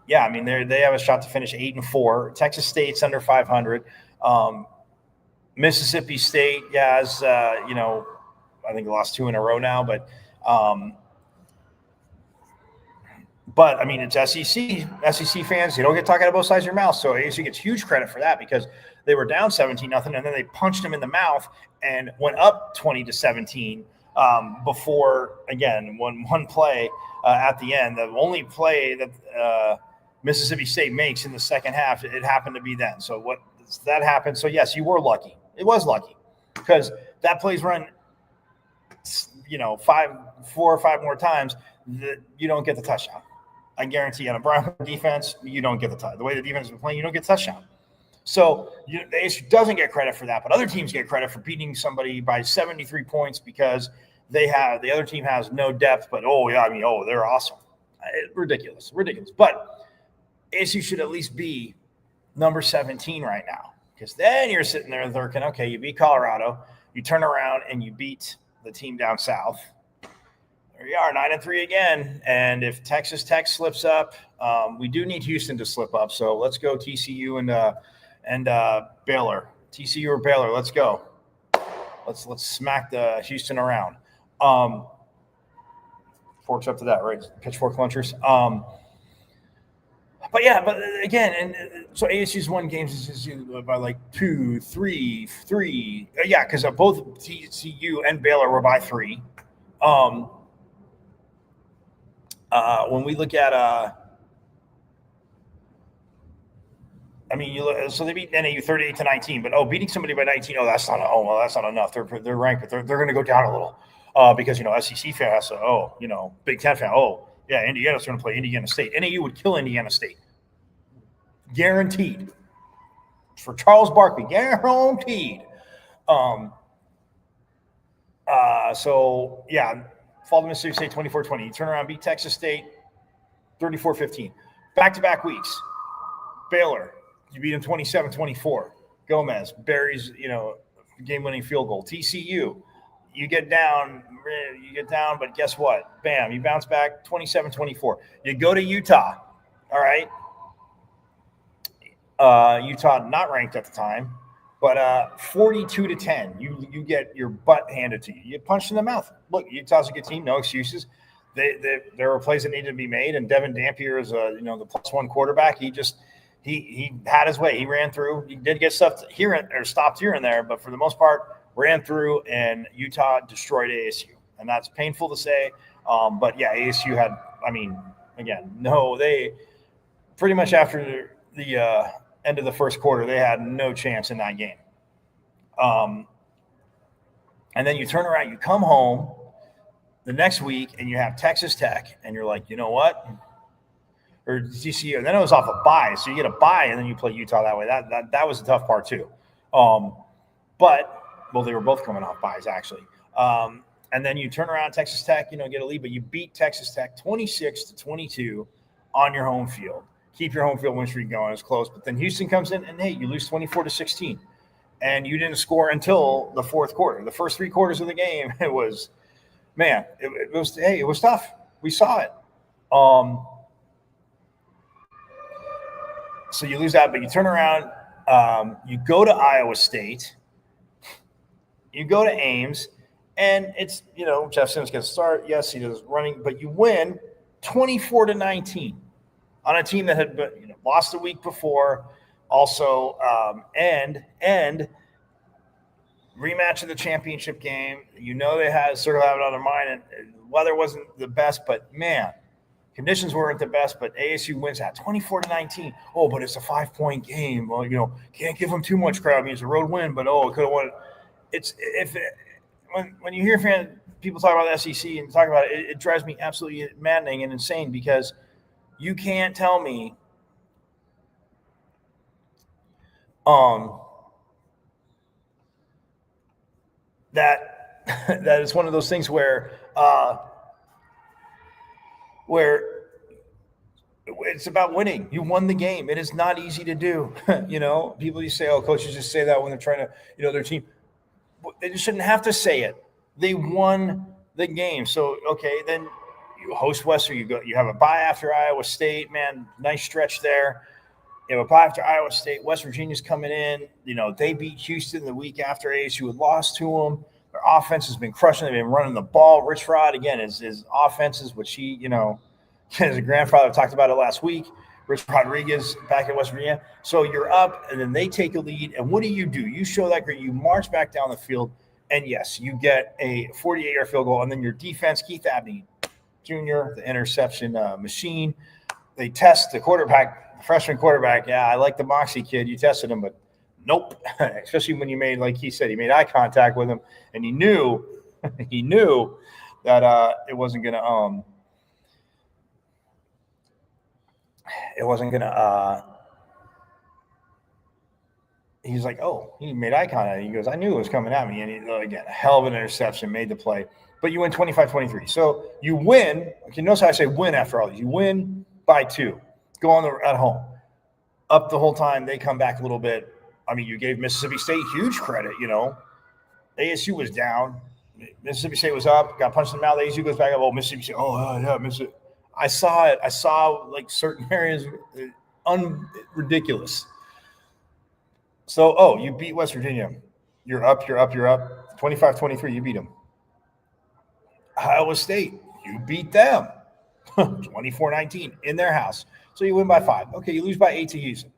S5: yeah, I mean, they have a shot to finish 8-4. Texas State's under 500. Mississippi State, has I think lost 2 in a row now, but I mean, it's SEC. SEC fans, you don't get talking out of both sides of your mouth. So ASU gets huge credit for that because they were down 17-0, and then they punched them in the mouth and went up 20-17 before, again, one play at the end. The only play that Mississippi State makes in the second half, it happened to be then. So that happened. So, yes, you were lucky. It was lucky because that play's run, 4 or 5 more times, you don't get the touchdown. I guarantee on a Brown defense, you don't get the touchdown. The way the defense has been playing, you don't get the touchdown. So the ASU doesn't get credit for that, but other teams get credit for beating somebody by 73 points because the other team has no depth, but they're awesome. Ridiculous. But ASU should at least be number 17 right now. Because then you're sitting there thinking, okay, you beat Colorado, you turn around and you beat the team down south. There you are, 9-3 again. And if Texas Tech slips up, we do need Houston to slip up. So let's go TCU and Baylor. TCU or Baylor, let's go. Let's smack the Houston around. Forks up to that, right? Pitchfork lunchers. But again, and so ASU's won games by like 2, 3. Yeah, because both TCU and Baylor were by 3. When we look at, so they beat NAU 38-19, but beating somebody by 19, that's not enough. They're ranked, but they're going to go down a little because SEC fan has to, Big Ten fan, Indiana's going to play Indiana State. NAU would kill Indiana State, guaranteed. For Charles Barkley, guaranteed. Fall to Mississippi State 24-20. You turn around, beat Texas State 34-15. Back-to-back weeks. Baylor, you beat them 27-24. Gomez buries, game-winning field goal. TCU, you get down, but guess what? Bam, you bounce back 27-24. You go to Utah, all right? Utah not ranked at the time, but 42-10. You get your butt handed to you. You punched in the mouth. Look, Utah's a good team, no excuses. There were plays that needed to be made, and Devin Dampier is the +1 quarterback. He had his way. He ran through. He did get stuff stopped here and there, but for the most part, ran through, and Utah destroyed ASU, and that's painful to say. But yeah, ASU had. They pretty much after the end of the first quarter, they had no chance in that game. And then you turn around, you come home the next week, and you have Texas Tech, and you're like, you know what? Or TCU, and then it was off a bye, so you get a bye, and then you play Utah that way. That was the tough part too. They were both coming off byes actually. And then you turn around, Texas Tech, get a lead, but you beat Texas Tech 26-22 on your home field. Keep your home field win streak going. It's close, but then Houston comes in, and hey, you lose 24-16, and you didn't score until the fourth quarter. The first 3 quarters of the game, it was tough. We saw it. So you lose that, but you turn around, you go to Iowa State, you go to Ames, and it's, Jeff Sims gets a start. Yes, he does running, but you win 24-19 on a team that had lost the week before. Also, and rematch of the championship game. They had Circle have it on their mind, and weather wasn't the best, but man, conditions weren't the best. But ASU wins that 24-19. Oh, but it's a 5-point game. Well, can't give them too much crowd. I mean, it's a road win, but it could have won. When you hear people talk about the SEC and talk about it, it drives me absolutely maddening and insane, because you can't tell me that it's one of those things where it's about winning. You won the game. It is not easy to do. People used to say, coaches just say that when they're trying to, their team. They just shouldn't have to say it. They won the game. So, okay, then you host Western. You have a bye after Iowa State. Man, nice stretch there. You have a bye after Iowa State. West Virginia's coming in. They beat Houston the week after ASU had lost to them. Their offense has been crushing. They've been running the ball. Rich Rod, again, his offenses, which he, his grandfather talked about it last week. Rich Rodriguez back at West Virginia. So you're up, and then they take a lead. And what do? You show that grit. You march back down the field, and yes, you get a 48-yard field goal. And then your defense, Keith Abney Jr., the interception machine. They test the quarterback, the freshman quarterback. Yeah, I like the Moxie kid. You tested him, but nope. Especially when you made, like he said, he made eye contact with him, and he knew that it wasn't going to he's like, he made eye contact. He goes, I knew it was coming at me. And again, a hell of an interception, made the play. But you win 25-23. So you win. Okay, notice how I say win after all these. You win by 2. Go at home. Up the whole time. They come back a little bit. I mean, you gave Mississippi State huge credit, you know. ASU was down. Mississippi State was up, got punched in the mouth. ASU goes back up. Oh, Mississippi State. Oh, yeah, Mississippi. I saw it. I saw, like, certain areas ridiculous. So, you beat West Virginia. You're up. 25-23, you beat them. Iowa State, you beat them. 24-19 in their house. So you win by 5. Okay, you lose by 8 to Houston.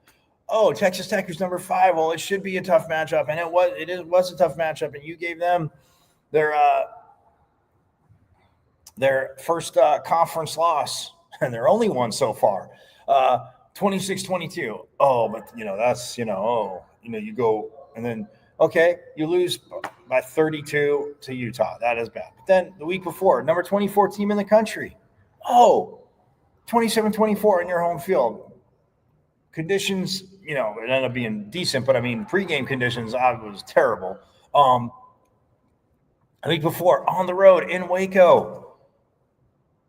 S5: Oh, Texas Tech is number 5. Well, it should be a tough matchup, and it was a tough matchup, and you gave them their first conference loss, and their only one so far, 26-22. Oh, but that's you go and then you lose by 32 to Utah. That is bad. But then the week before, number 24 team in the country. 27-24 in your home field. Conditions, it ended up being decent, but I mean, pregame conditions, was terrible. The week before, on the road in Waco,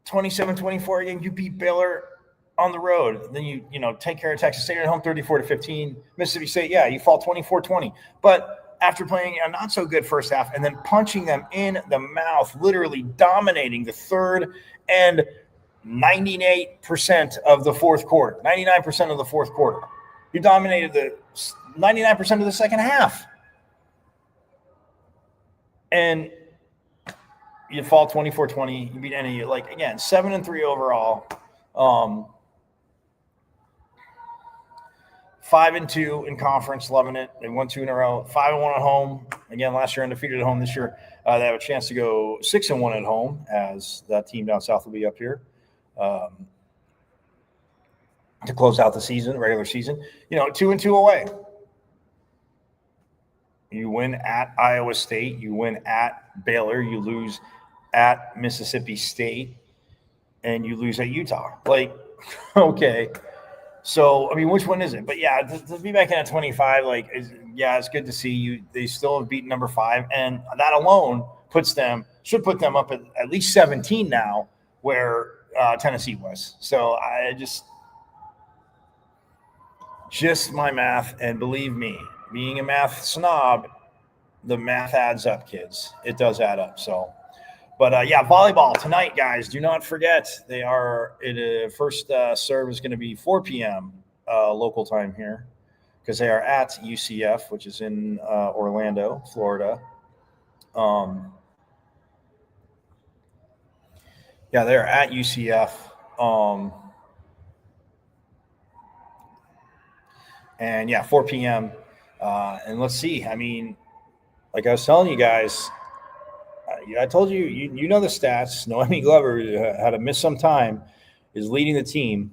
S5: 27-24 again, you beat Baylor on the road. Then you take care of Texas State at home, 34-15. Mississippi State, you fall 24-20. But after playing a not so good first half and then punching them in the mouth, literally dominating the third and 98% of the fourth quarter, 99% of the fourth quarter. You dominated the 99% of the second half. And you fall 24-20. You beat any, again, 7-3 overall. 5-2 in conference, loving it. They won 2 in a row. 5-1 at home. Again, last year undefeated at home. This year they have a chance to go 6-1 at home, as that team down south will be up here. To close out the season, regular season, 2-2 away. You win at Iowa State, you win at Baylor, you lose at Mississippi State, and you lose at Utah. Okay. So, I mean, which one is it? But to be back in at 25, it's good to see you. They still have beaten number 5, and that alone should put them up at least 17 now, where Tennessee was. So I just my math, and believe me, being a math snob, the math adds up, kids. It does add up. So, but volleyball tonight, guys. Do not forget, they are first serve is going to be 4 p.m. Local time here, because they are at UCF, which is in Orlando, Florida. They're at UCF. And 4 p.m. And let's see. I mean, like I was telling you guys, I told you, you know the stats. Noemi Glover had to miss some time, is leading the team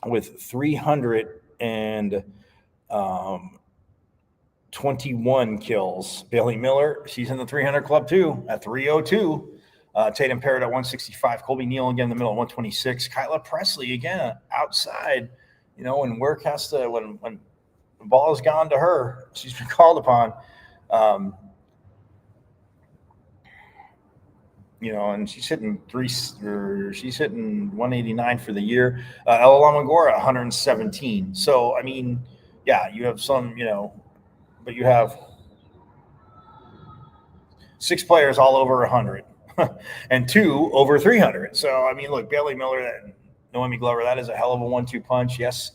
S5: with 321 kills. Bailey Miller, she's in the 300 club too, at 302. Tatum Parrott at 165. Colby Neal again in the middle at 126. Kyla Presley again outside. When work has to, when the ball has gone to her, she's been called upon. And she's hitting 189 for the year. Ella Lamagora, 117. So, I mean, you have some, but you have 6 players all over 100 and 2 over 300. So, I mean, look, Bailey Miller, Noemi Glover, that is a hell of a 1-2 punch. Yes,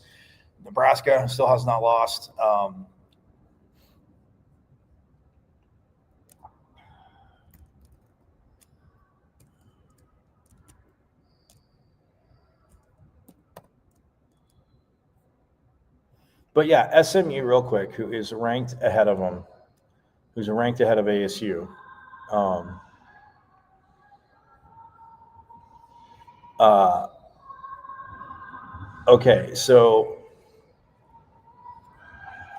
S5: Nebraska still has not lost. But SMU real quick, who is ranked ahead of them, who's ranked ahead of ASU. Okay, so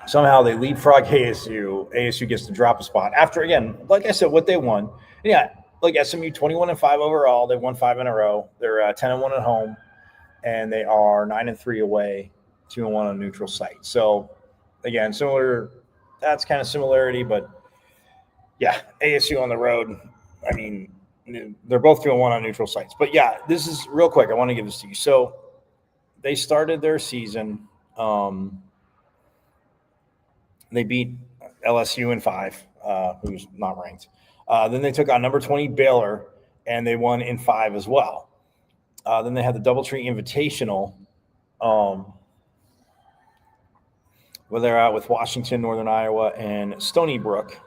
S5: somehow they leapfrog ASU. ASU gets to drop a spot after, again, like I said, what they won. Like SMU, 21-5 overall. They won 5 in a row. They're 10-1 at home, and they are 9-3 away, 2-1 on a neutral site. So, again, similar. That's kind of similarity, but ASU on the road. I mean, they're both 2-1 on neutral sites. But this is real quick. I want to give this to you. So, they started their season They beat LSU in 5, who's not ranked. Then they took on number 20 Baylor, and they won in 5 as well. Then they had the Doubletree Invitational, where they're out with Washington, Northern Iowa, and Stony Brook,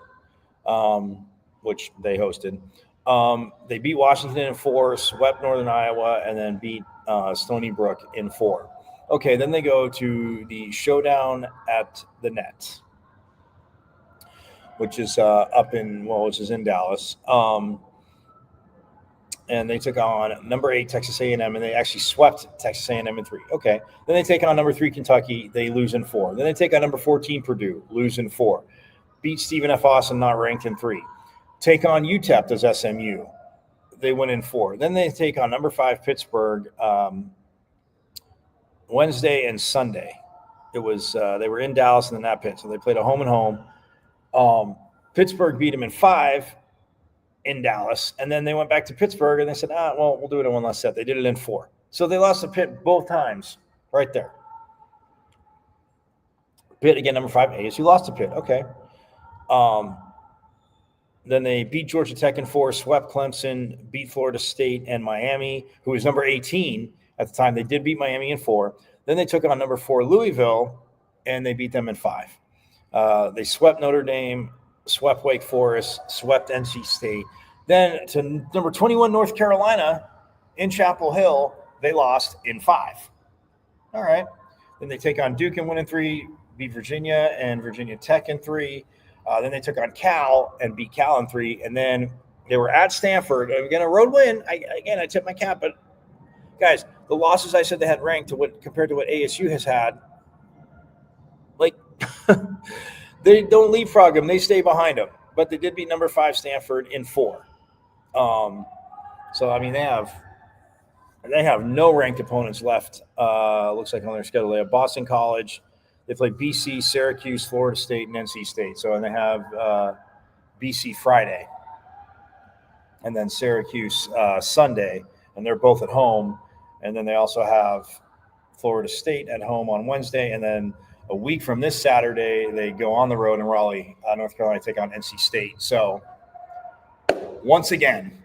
S5: which they hosted. They beat Washington in 4, swept Northern Iowa, and then beat Stony Brook in 4. Okay, then they go to the Showdown at the Net, which is which is in Dallas. And they took on number 8 Texas A&M, and they actually swept Texas A&M in 3. Okay, then they take on number 3 Kentucky, they lose in 4. Then they take on number 14 Purdue, lose in 4. Beat Stephen F. Austin, not ranked, in 3. Take on UTEP, does SMU, they win in 4. Then they take on number 5 Pittsburgh Wednesday and Sunday. It was they were in Dallas in the Nat Pit, so they played a home and home. Pittsburgh beat them in 5 in Dallas, and then they went back to Pittsburgh and they said, we'll do it in one last set. They did it in 4. So they lost to Pitt both times right there. Pitt, again, number 5, ASU lost to Pitt. Okay. Then they beat Georgia Tech in 4, swept Clemson, beat Florida State and Miami, who was number 18 at the time. They did beat Miami in 4. Then they took on number 4 Louisville, and they beat them in 5. They swept Notre Dame, swept Wake Forest, swept NC State. Then to number 21 North Carolina in Chapel Hill, they lost in 5. All right. Then they take on Duke and win in 3, beat Virginia and Virginia Tech in 3. Then they took on Cal and beat Cal in 3. And then they were at Stanford. Again, a road win. I tip my cap. But, guys, the losses I said they had ranked compared to what ASU has had, like, they don't leapfrog them. They stay behind them. But they did beat number 5 Stanford in 4. So, I mean, they have no ranked opponents left. Looks like on their schedule they have Boston College. They play BC, Syracuse, Florida State, and NC State. So, and they have BC Friday, and then Syracuse Sunday, and they're both at home. And then they also have Florida State at home on Wednesday, and then a week from this Saturday, they go on the road in Raleigh, North Carolina, take on NC State. So, once again,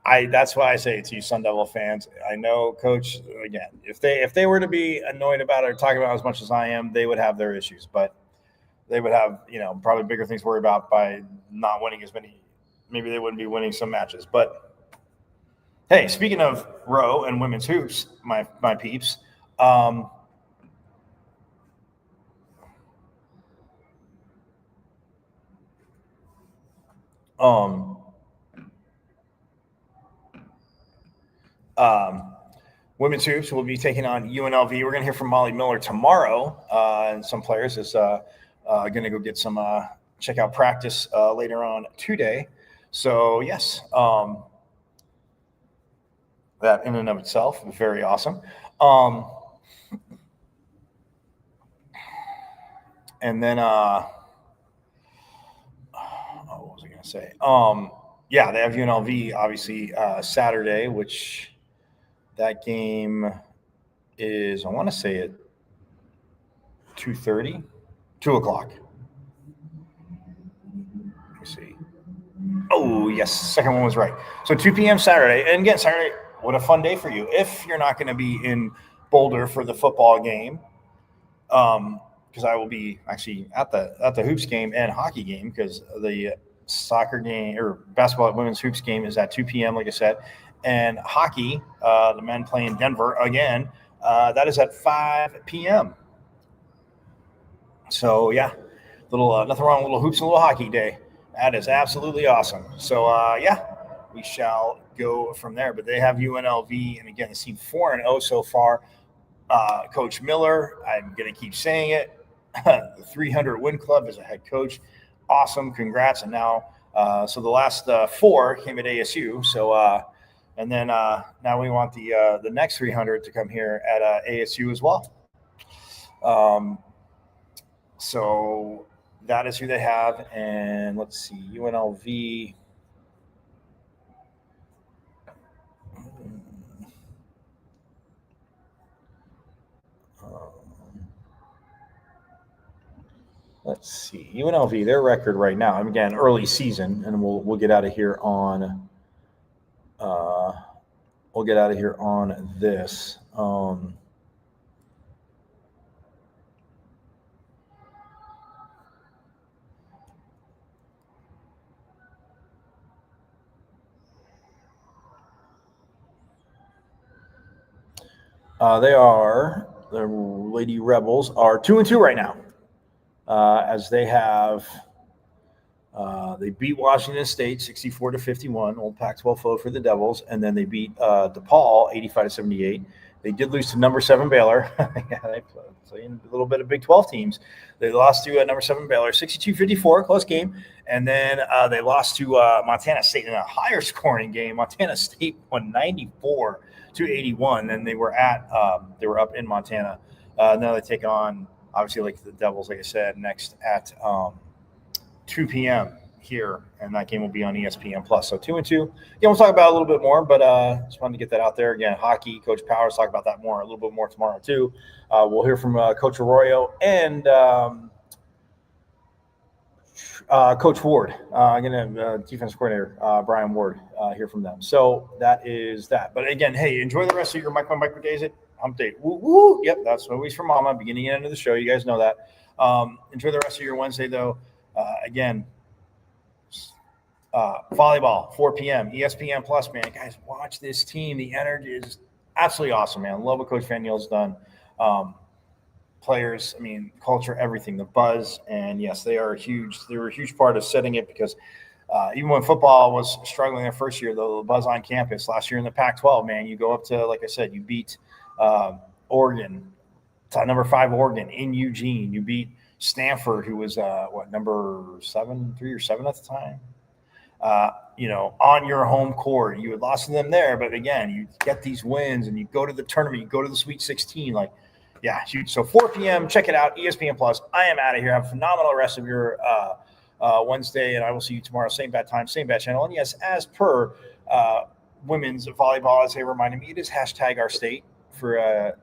S5: that's why I say to you, Sun Devil fans, I know, Coach, again, if they were to be annoyed about it or talking about it as much as I am, they would have their issues. But they would have, probably bigger things to worry about by not winning as many. Maybe they wouldn't be winning some matches. But, hey, speaking of row and women's hoops, my peeps, women's hoops will be taking on UNLV. We're going to hear from Molly Miller tomorrow, and some players is going to go get some check out practice later on today. So yes, that in and of itself is very awesome. And then what was I going to say? Yeah, they have UNLV obviously Saturday, which that game is, I want to say at 2:30, 2 o'clock. Let me see. Oh, yes, second one was right. So 2 p.m. Saturday. And again, Saturday, what a fun day for you. If you're not going to be in Boulder for the football game, because I will be actually at the hoops game and hockey game, because the soccer game or basketball women's hoops game is at 2 p.m., like I said. And hockey, the men play in Denver again, that is at 5 p.m. So, yeah, little nothing wrong with a little hoops and a little hockey day. That is absolutely awesome. So, yeah, we shall go from there. But they have UNLV, and again, the team 4-0 so far. Coach Miller, I'm going to keep saying it, the 300-win club as a head coach. Awesome. Congrats. And now, so the last 4 came at ASU. So, and then now we want the next 300 to come here at ASU as well. So that is who they have. And let's see, UNLV. Let's see. UNLV, their record right now. And again, early season, and we'll get out of here on. We'll get out of here on this. The Lady Rebels are 2-2 right now, as they have. They beat Washington State 64-51, old Pac-12 foe for the Devils, and then they beat DePaul 85-78. They did lose to number 7 Baylor. Yeah, they play a little bit of Big 12 teams. They lost to number 7 Baylor 62-54, close game, and then they lost to Montana State in a higher scoring game. Montana State won 94-81, and they were up in Montana. Now they take on obviously like the Devils, like I said, next at 2 p.m. here, and that game will be on ESPN Plus. So 2-2. Yeah, we'll talk about it a little bit more, but just wanted to get that out there. Again, hockey, Coach Powers, talk about that more, a little bit more tomorrow too. We'll hear from Coach Arroyo and Coach Ward. I'm going to defense coordinator Brian Ward hear from them. So that is that. But again, hey, enjoy the rest of your micro days at Hump Day. Woo woo. Yep, that's always for Mama. Beginning and end of the show. You guys know that. Enjoy the rest of your Wednesday though. Again, volleyball, 4 p.m., ESPN Plus, man. Guys, watch this team. The energy is absolutely awesome, man. Love what Coach Van Niel's done. Players, I mean, culture, everything, the buzz. And, yes, they were a huge part of setting it because even when football was struggling their first year, the buzz on campus, last year in the Pac-12, man, you go up to, like I said, you beat Oregon, number 5 Oregon in Eugene. You beat Stanford, who was number 3 or 7 at the time. On your home court, you had lost to them there, but again, you get these wins and you go to the tournament, you go to the Sweet 16. Like, yeah, huge. So 4 p.m. Check it out, ESPN Plus. I am out of here. Have a phenomenal rest of your Wednesday, and I will see you tomorrow, same bad time, same bad channel. And yes, as per women's volleyball, as they reminded me, it is #ourstate for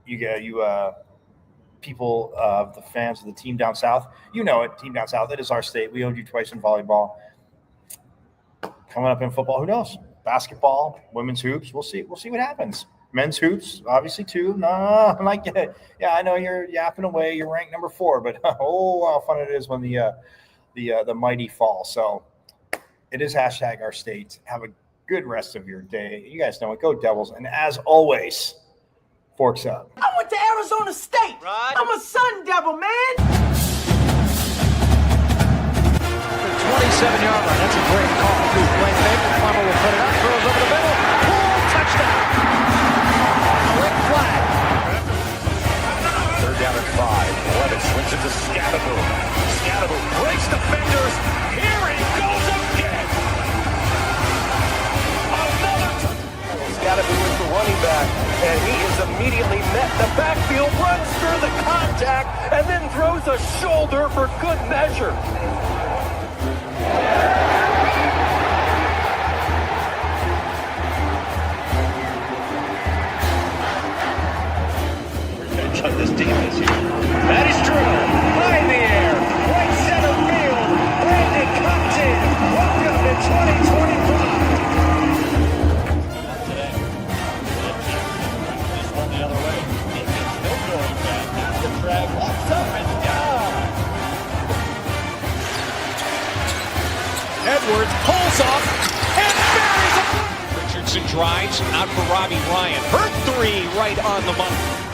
S5: you people, the fans of the team down south. You know it, team down south. It is our state. We owned you twice in volleyball. Coming up in football, who knows? Basketball, women's hoops. We'll see what happens. Men's hoops, obviously too. No, yeah, I know you're yapping away. You're ranked number 4, but oh, how fun it is when the mighty fall. So it is #ourstate. Have a good rest of your day. You guys know it. Go Devils, and as always, forks up.
S2: I went to Arizona State. Right. I'm a Sun Devil, man.
S1: 27-yard line. That's a great call. Play fake. Farmer will put it up. Throws over the middle. Pull. Touchdown. Quick flag.
S2: 3rd down and 5. Levis swings it to Scatterbo. Scatterbo breaks defenders. Here he goes again. Another. Scatterbo is the running back, and he is immediately met in the backfield, runs through the contact, and then throws a shoulder for good measure.
S3: This team is here. That is true. High in the air. Right center field. Brandon Compton. Welcome to 2025. Not today. This one the other way. It gets no going back. That's the drag. Walks up and down.
S4: Edwards pulls off and buries it. Richardson drives out for Robbie Ryan. Hurt 3 right on the money.